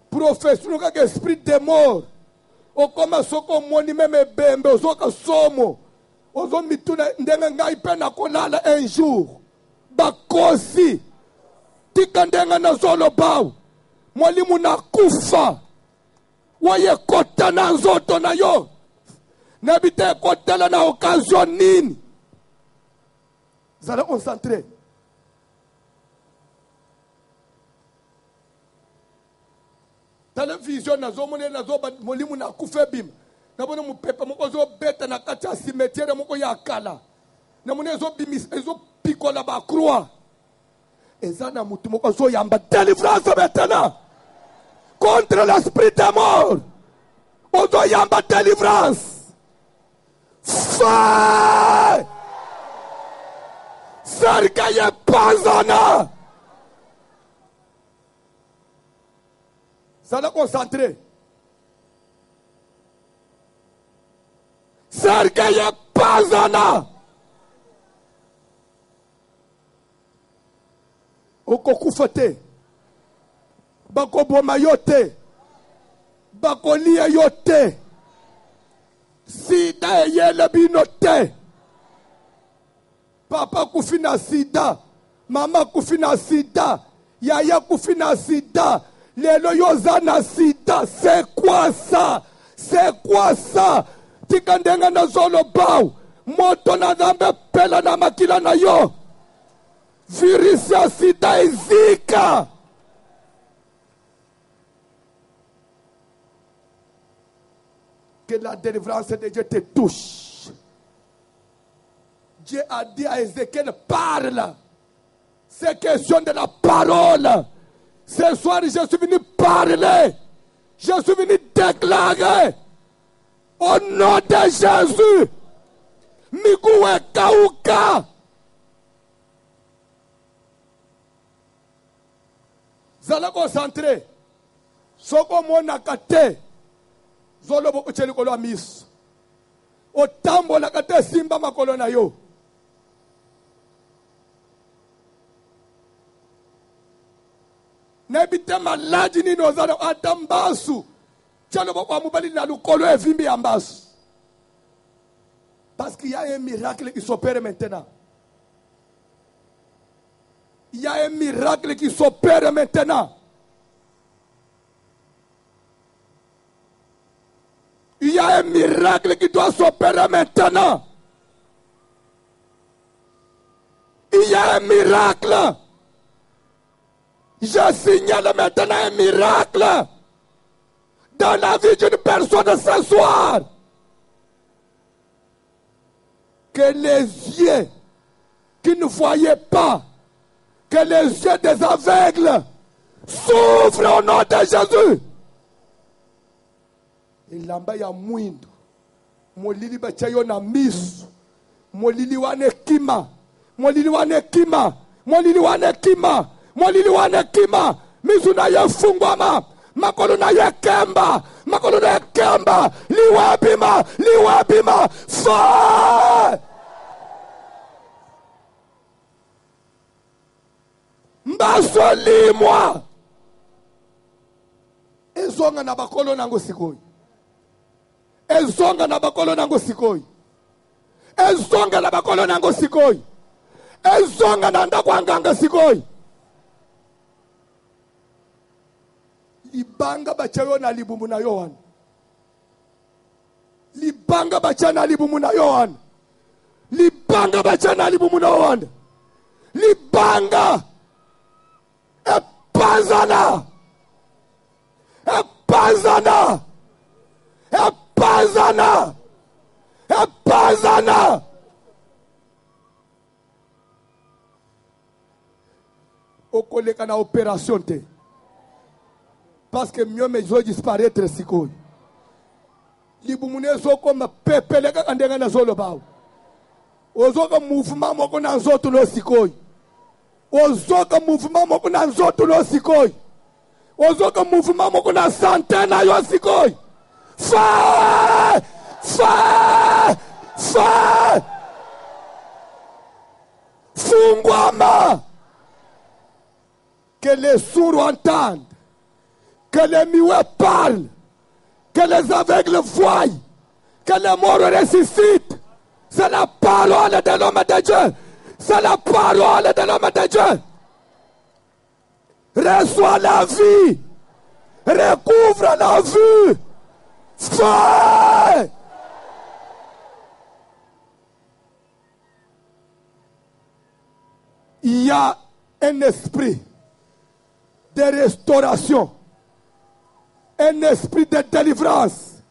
Profession no kaka esprit de mort. Okoma soko moni meme bembe ozoka somo. Ozo mituna ndenga ngai pe na kolala un jour. Bakosi. Tika ndenga na zolo bao. Mwalimu na kufa. Waye kota na nzoto na yo. Nebite kotela na occasion nini. Zala concentré. Télévision na zo mone na zo molimu na kufa bim. Na bona mu pepa moko zo beta na kati ya cimetière moko ya kala. Na mone zo bimis ezo pikola ba croix. Ezana mutu moko zo yamba délivrance maintenant. Contre l'esprit de mort. Ozo yamba délivrance. Fire! Sergaye Panzana! Ça l'a concentré. Sergaye Panzana! Okokufate. Bako boma yote. Bako liye yote. Sida yele binote. Papa kufina sida. Mama kufina sida. Yaya kufina sida. Lelo yozana sida. C'est quoi ça? C'est quoi ça? Tikandenga na zolo bao. Moto na Nzambe pela na makila na yo. Virus ya sida izika. Que la délivrance de Dieu te touche. Dieu a dit à Ézéchiel, parle. C'est question de la parole. Ce soir, je suis venu parler. Je suis venu déclarer. Au nom de Jésus. Migoué Kauka. Vous allez concentrer. Soko mona kate. Zolo bo ucheli kolo amis. Otambo la kate simba makolo na yo. Nebite maladi ni nozalo atambasu. Chalo bo kwa mubali na lukolo evimbi ambasu. Parce qu'il y a un miracle qui s'opère maintenant. Il y a un miracle qui s'opère maintenant. Il y a un miracle qui doit s'opérer maintenant. Il y a un miracle. Je signale maintenant un miracle dans la vie d'une personne ce soir. Que les yeux qui ne voyaient pas, que les yeux des aveugles s'ouvrent au nom de Jésus. Ilamba ya mwindo molili bachayo na misu molili wana ekima, molili wana ekima, molili wana ekima, molili wana ekima, mizu na ye fungwama, makolo na ye kemba, makolo na ye kemba, liwabima, liwabima, fire! Mbaso limwa ezonga na bakolo nango sikoyi, ezonga na bakolo nango sikoyi, ezonga na bakolo nango sikoyi, ezonga na ndako anganga sikoyi. Libanga bachayo na libumu na Yohana, libanga bacha na libumu na Yohana, libanga bacha na libumu na Yohana, libanga epazana, epazana, epazana, epazana. Okoleka na opération te, parce que mieux me zo disparaître sikoyi. Libumune zo koma pepeleka kandenga na zolo bawo. Ozoka mouvement moko na nzoto no sikoyi. Ozoka mouvement moko na nzoto no sikoyi. Ozoka mouvement moko na santé na yo sikoyi. Fire! Fire! Fire! Fungwama! Que les sourds entendent, que les muets parlent, que les aveugles voient, que les morts ressuscitent. C'est la parole de l'homme de Dieu. C'est la parole de l'homme de Dieu. Reçois la vie. Recouvre la vue. Fais. Il y a un esprit de restauration, un esprit de délivrance,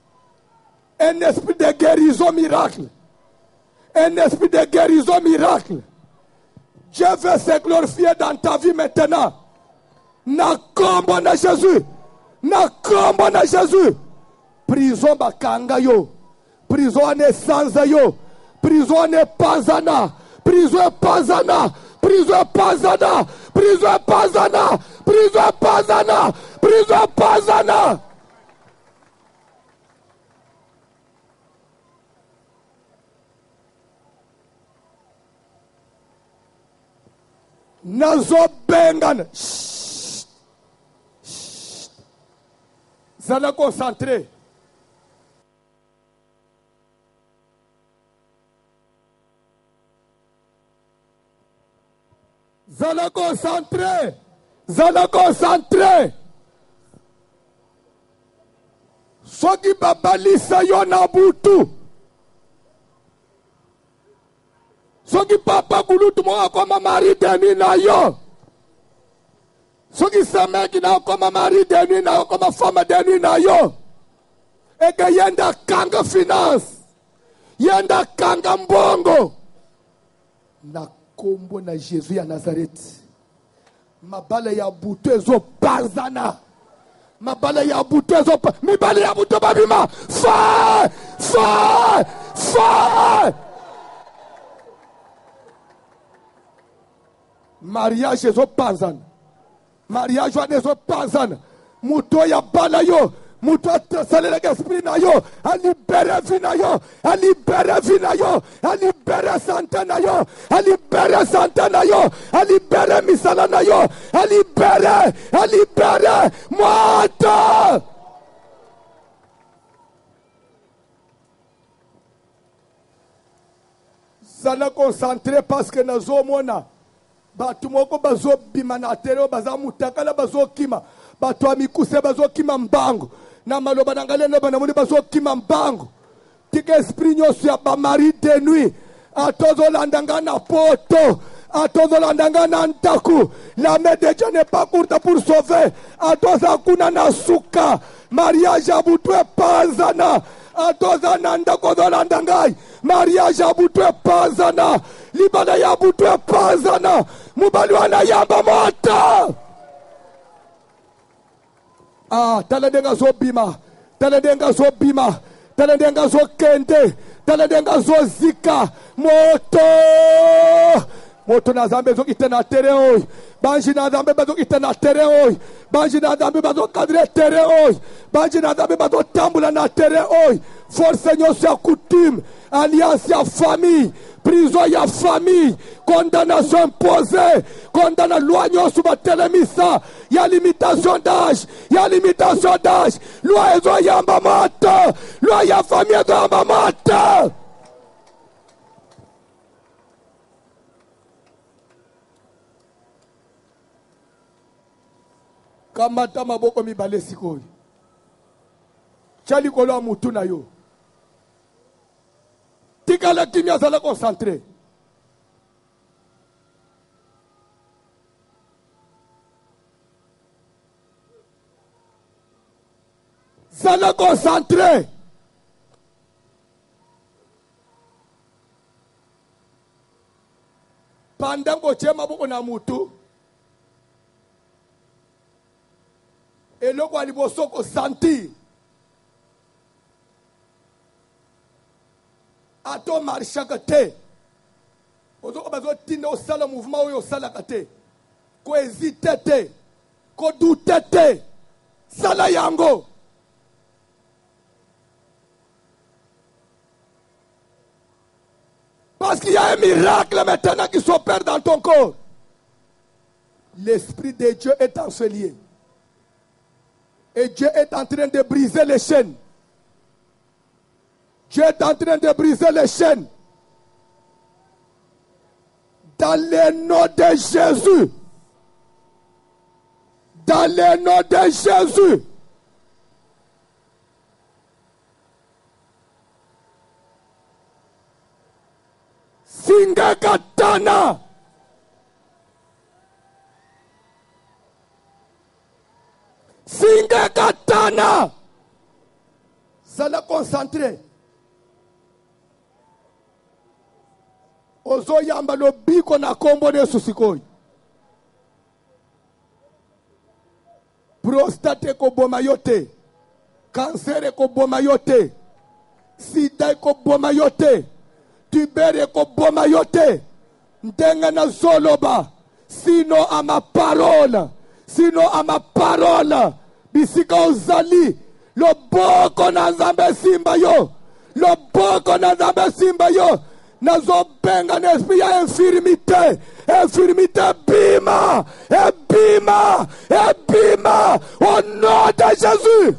un esprit de guérison miracle, un esprit de guérison miracle. Dieu veut se glorifier dans ta vie maintenant. Na kombo na Jésus, na kombo na Jésus. Prison bakanga yo, prison ne sanza yo, prison ne pazana, prison pazana, prison pazana, prison pazana, prison pazana, prison pazana. Nazo bengan. Zala concentré. Zala concentré. Zala concentré. Soki babalisa yo na butu. Soki papa kulutu mo akoma mari deni na yo. Soki sameki na akoma mari deni na akoma fama deni na yo. Eke yenda kanga finance. Yenda kanga mbongo. Na kombo na Jésus ya Nazareth. Mabala ya butu ezo pazana. Mabala ya butu ezo mibala ya butu babima. Fire! Fire! Fire! Mariage ezo pazana. Mariage wana ezo pazana. Muto ya bala yo. Muto atrasalele esprit na yo. Alibere vi na yo. Alibere vi na yo. Alibere sante na yo. Alibere sante na yo. Alibere misala na yo. Alibere. Alibere. Mwata. Zala concentré parce que nazo mona. Batu moko bazo bima na tereo baza mutakala bazo kima. Batu amikuse bazo kima mbango. Na maloba nangale loba na muli bazo kima mbango. Tika esprit nyosu ya ba mari de nuit. Atozo landanga na poto. Atozo landanga na ntaku. La main de Dieu n'est pas courte pour sauver. Atoza kuna na suka. Mariage abutwe panzana. Atoza nanda kozo landangai. Mariage abutwe panzana. Libana ya abutwe panzana. Mubali wana yamba mota. Ah, taladenga zo bima. Taladenga zo bima. Taladenga zo kente. taladenga zozika moto moto na zambe zo kitena tere oy banji na zambe bazo kitena tere oy banji na zambe bazo kadre tere oy banji na zambe bazo tambula na tere oy force nyoso ya coutume alliance ya famille prison ya famille condamnation imposée condamna loi nyoso batelemisa ya limitation d'âge loi ezo yamba moto loi ya famille ezo yamba moto. Kamata maboko mibale sikoyo chali kolo mutu na yo tikala kimia zala concentré zala concentré pendant ko chema boko na mutu eloko aliboso ko sentir ato marchaka te ozoko bazo tinda osala mouvement oyo osalaka te ko hésite te ko doute te sala yango parce qu'il y a un miracle maintenant qui s'opère dans ton corps. L'Esprit de Dieu est enseigné. Et Dieu est en train de briser les chaînes. Dieu est en train de briser les chaînes. Dans le nom de Jésus. Dans le nom de Jésus. Singa katana. Singa katana. Sala concentré. Ozo yamba lo biko na kombo de susikoi. Prostate ko boma yote. Cancer ko boma yote. Sida ko boma yote. Tubere ko boma yote. Ndenga na zoloba. Sino à ma parole. Sino à ma parole. Bisika ozali. Lo boko na zambe simba yo. Lo boko na zambe simba yo. Nazo benga n'esprit ya infirmité. Infirmité bima. Et bima. Et bima. Au nom de Jésus.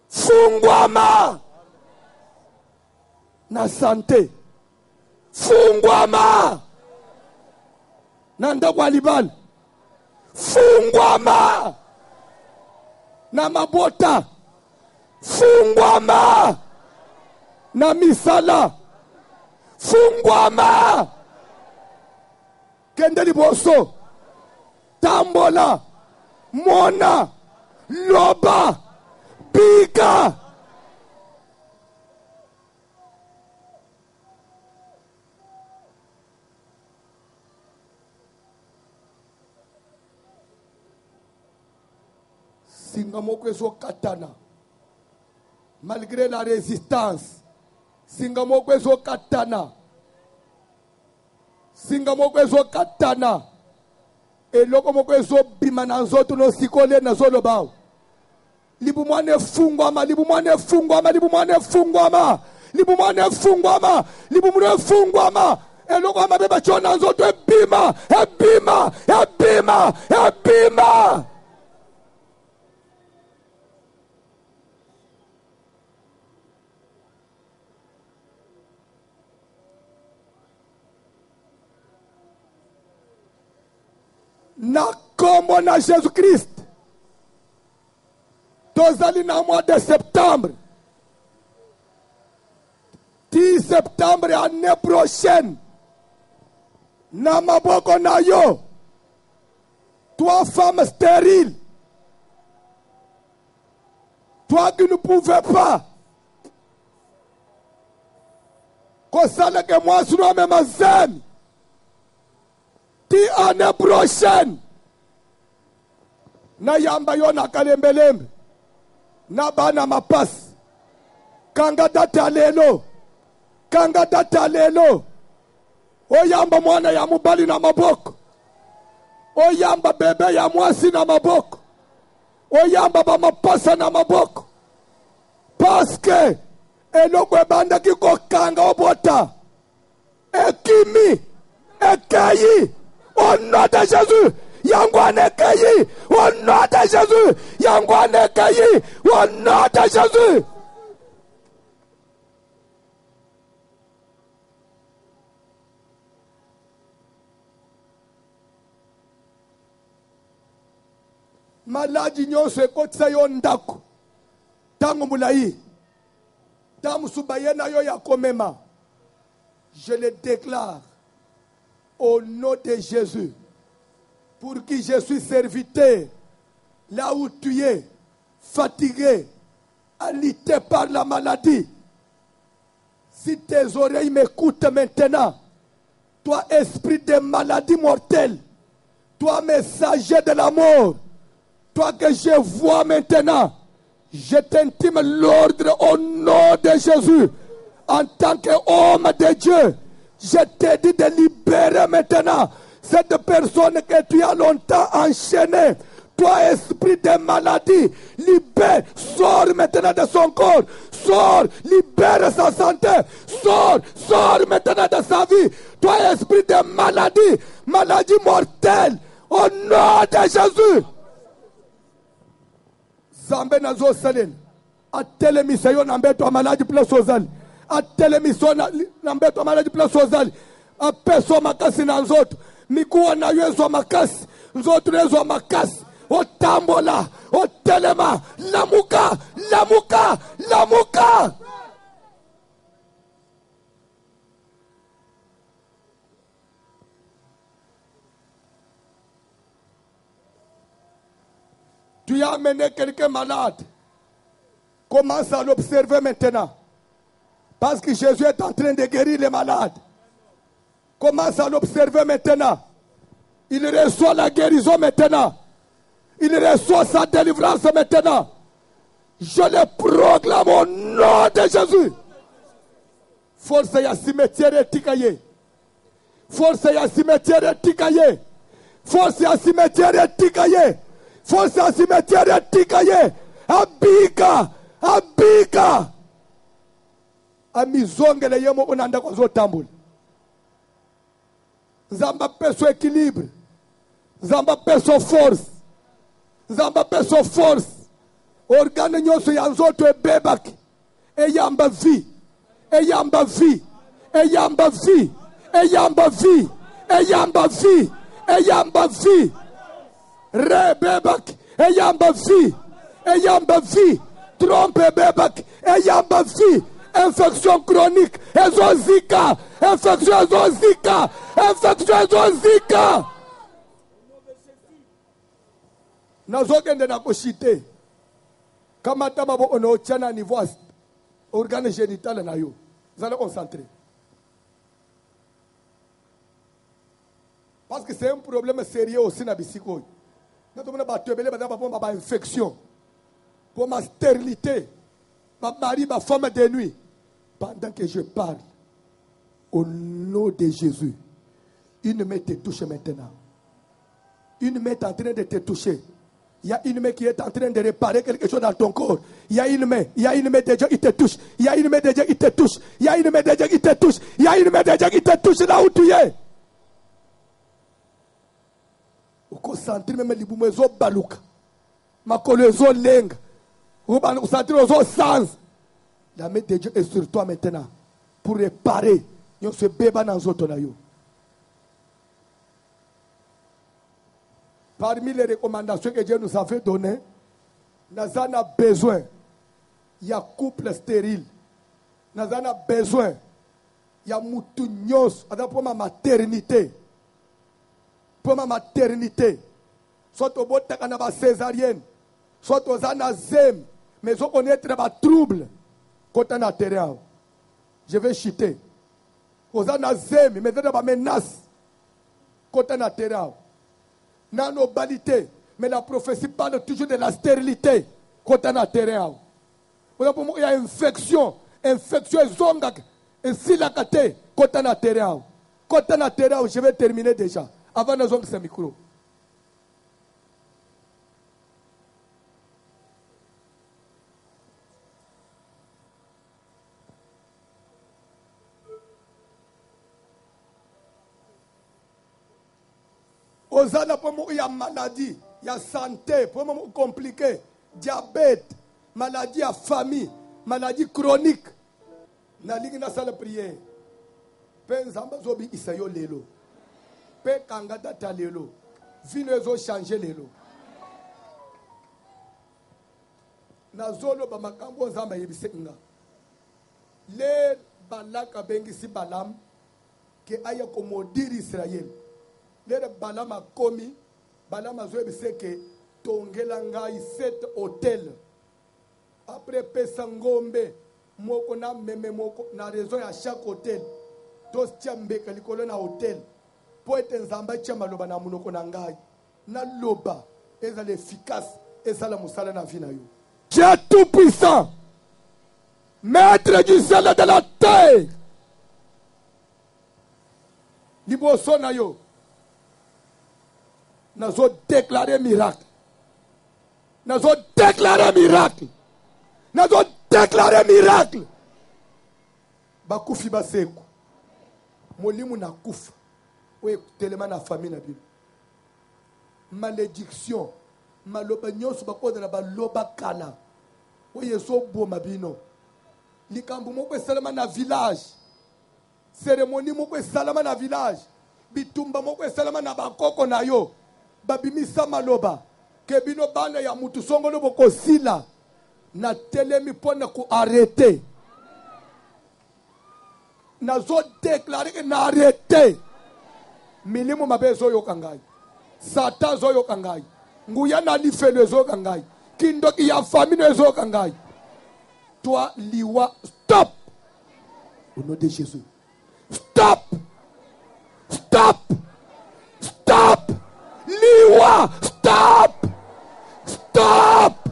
Fungwama. Na santé. Fungwama. Na ndakwa libali. Fungwama. Na mabota. Fungwama. Na misala. Fungwama. Kende liboso. Tambola. Mona. Loba. Bika. Singamoko ezo katana. Malgré la résistance. Singamoko ezo katana. Singamoko ezo katana. Eloko moko ezo bima na nzoto no sikole na zolo bao. Libumwane fungwama, libumwane fungwama, libumwane fungwama. Libumwane fungwama, libumwane fungwama. Eloko amabeba chona nzoto ebima, ebima, ebima, ebima. Na kombo na Jésus-Christ. Tozali na mois de septembre. 10 septembre année prochaine. Na maboko na yo. Toi femme stérile. Toi qui ne pouvais pas. Kosala ke moi sur même zen. 10 année prochaine. na yamba yo na kalembelembe na bana mapasi kanga data lelo oyamba mwana ya mubali na maboko oyamba bebe ya mwasi na maboko oyamba ba mapasa na maboko paske eloko ebandaki kokanga obota ekimi ekeyi au nom de Jésus yangwane ekeyi au nom de Jésus yangwane ekeyi au nom de Jésus. Maladi nyonso ekotisa yo ndako tango mulayi tango subaye na yo ya komema, je le déclare au nom de Jésus, pour qui je suis serviteur, là où tu es fatigué, alité par la maladie. Si tes oreilles m'écoutent maintenant, toi esprit de maladie mortelle, toi messager de la mort, toi que je vois maintenant, je t'intime l'ordre au nom de Jésus. En tant qu'homme de Dieu, je te dis de libérer maintenant cette personne que tu as longtemps enchaînée. Toi, esprit de maladie, libère, sors maintenant de son corps, sors, libère sa santé, sors maintenant de sa vie. Toi, esprit de maladie, maladie mortelle, au nom de Jésus. Zambe nazo salen, atelemisa yo nambeto amaladi plus ozali, atelemisa nambeto amaladi plus ozali, apeso makasi na nzoto, mikuwa na yo ezwa makasi, nzoto ezwa makasi, otambola, otelema, lamuka. Tu as amené quelqu'un malade. Commence à l'observer maintenant. Parce que Jésus est en train de guérir les malades. Commence à l'observer maintenant. Il reçoit la guérison maintenant. Il reçoit sa délivrance maintenant. Je le proclame au nom de Jésus. Force ya cimetière tikaye. Force ya cimetière tikaye. Force ya cimetière tikaye. Force ya cimetière tikaye. Abika. Amizongele yemo unanda kwa zotambula. Zamba peso équilibre. Zamba peso force. Zamba peso force. Organe nyonso ya nzoto ebebaki. Eyamba vie. Rebebaki. Eyamba vie. Trompe bebaki. Eyamba vie. Infection chronique. Ezozika. Infection ezozika. Nazogende na koshite. Kama tababo ono chana niveau organe génital na yo. Vous allez concentrer. Parce que c'est un problème sérieux aussi na bisiko. Nous avons une infection. Pour ma stérilité. Ma mari, ma femme de nuit. Pendant que je parle, au nom de Jésus, une main te touche maintenant. Une main est en train de te toucher. Il y a une main qui est en train de réparer quelque chose dans ton corps. Il y a une main de Dieu qui te touche. Il y a une main de Dieu qui te touche. Il y a une main de Dieu qui te touche. Il y a une main de Dieu qui te touche là où tu es. Concentre même les boumezo baluka. Ma colezo lenga. Concentre aux sens. La main de Dieu est sur toi maintenant pour réparer. Yon se beba dans zoto na yo. Parmi les recommandations que Dieu nous avait données, nous avons besoin. Il y a couple stérile. Nous avons besoin. Il y a moutounyos. Pour ma maternité. Pour ma maternité. Soit au bout de césarienne. Soit aux anazem. Mais on connaît des troubles. Quand on a terrain. Je vais chuter. Aux anazem. Mais il y a des menaces. Quand on a terrain. Nanobalité, Mais la prophétie parle toujours de la stérilité. Quand on a terrain. Il y a infection. Infection est zonga. Et si la kate, quand on a terrain. Quand on a terrain, je vais terminer déjà. Avant de zonga ce micro. Ozana pour moi, il y a maladie, il y a santé, pour moi compliqué, diabète, maladie à famille, maladie chronique. Na ligue na salle prière. Pe nzamba zobi isayo lelo. Pe kanga data lelo. Vino ezo changer lelo. Na zolo ba makambo nzamba yebise nga. Le balaka bengi si balam ke aya ko modiri Israël. Lere Balam a commis, Balam a dit que Tongelanga i 7 hôtels. Après Pesangombe, moko na meme moko na raison à chaque hôtel. Tos tiambe kalikolo na hôtel. Po ete nzamba tiamba loba na munoko na ngai. Na loba ezala efficace ezala musala na vie na yo. Dieu tout puissant, maître du ciel et de la terre. Liboso na yo. Nous avons déclaré miracle. Nous avons déclaré miracle. Nous avons déclaré miracle. Bakufi baseku. Molimu na kufa. Oye tellement na famille na bible. Malédiction. Maloba nyonso bakoza na baloba kala. Oye so bo mabino. Likambu moko salama na village. Cérémonie moko salama na village. Bitumba moko salama na bakoko na yo. Babimisa maloba kebino bana ya mutu songolo boko sila na telemi pona ku arrêter na zo déclarer que na arrêter milimu mabezo yo kangai sata zo yo kangai nguya na lifelo zo kangai kindoki ya famille zo kangai toi liwa stop au nom de Jésus stop stop stop Liwa, stop! Stop!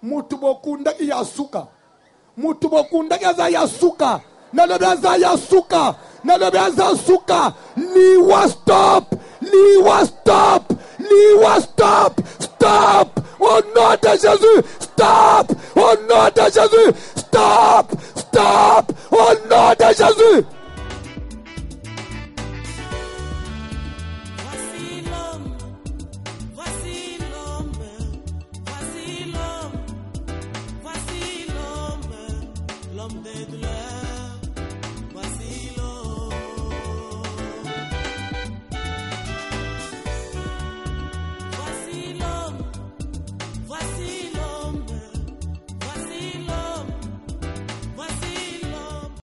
Mutubokunda yasuka. Mutubokunda yasuka. Nalobaza yasuka. Nalobaza suka. Liwa, stop! Liwa, stop! Liwa, stop! Stop! Au nom de Jésus! Stop! Au nom de Jésus! Stop! Stop! Au nom de Jésus!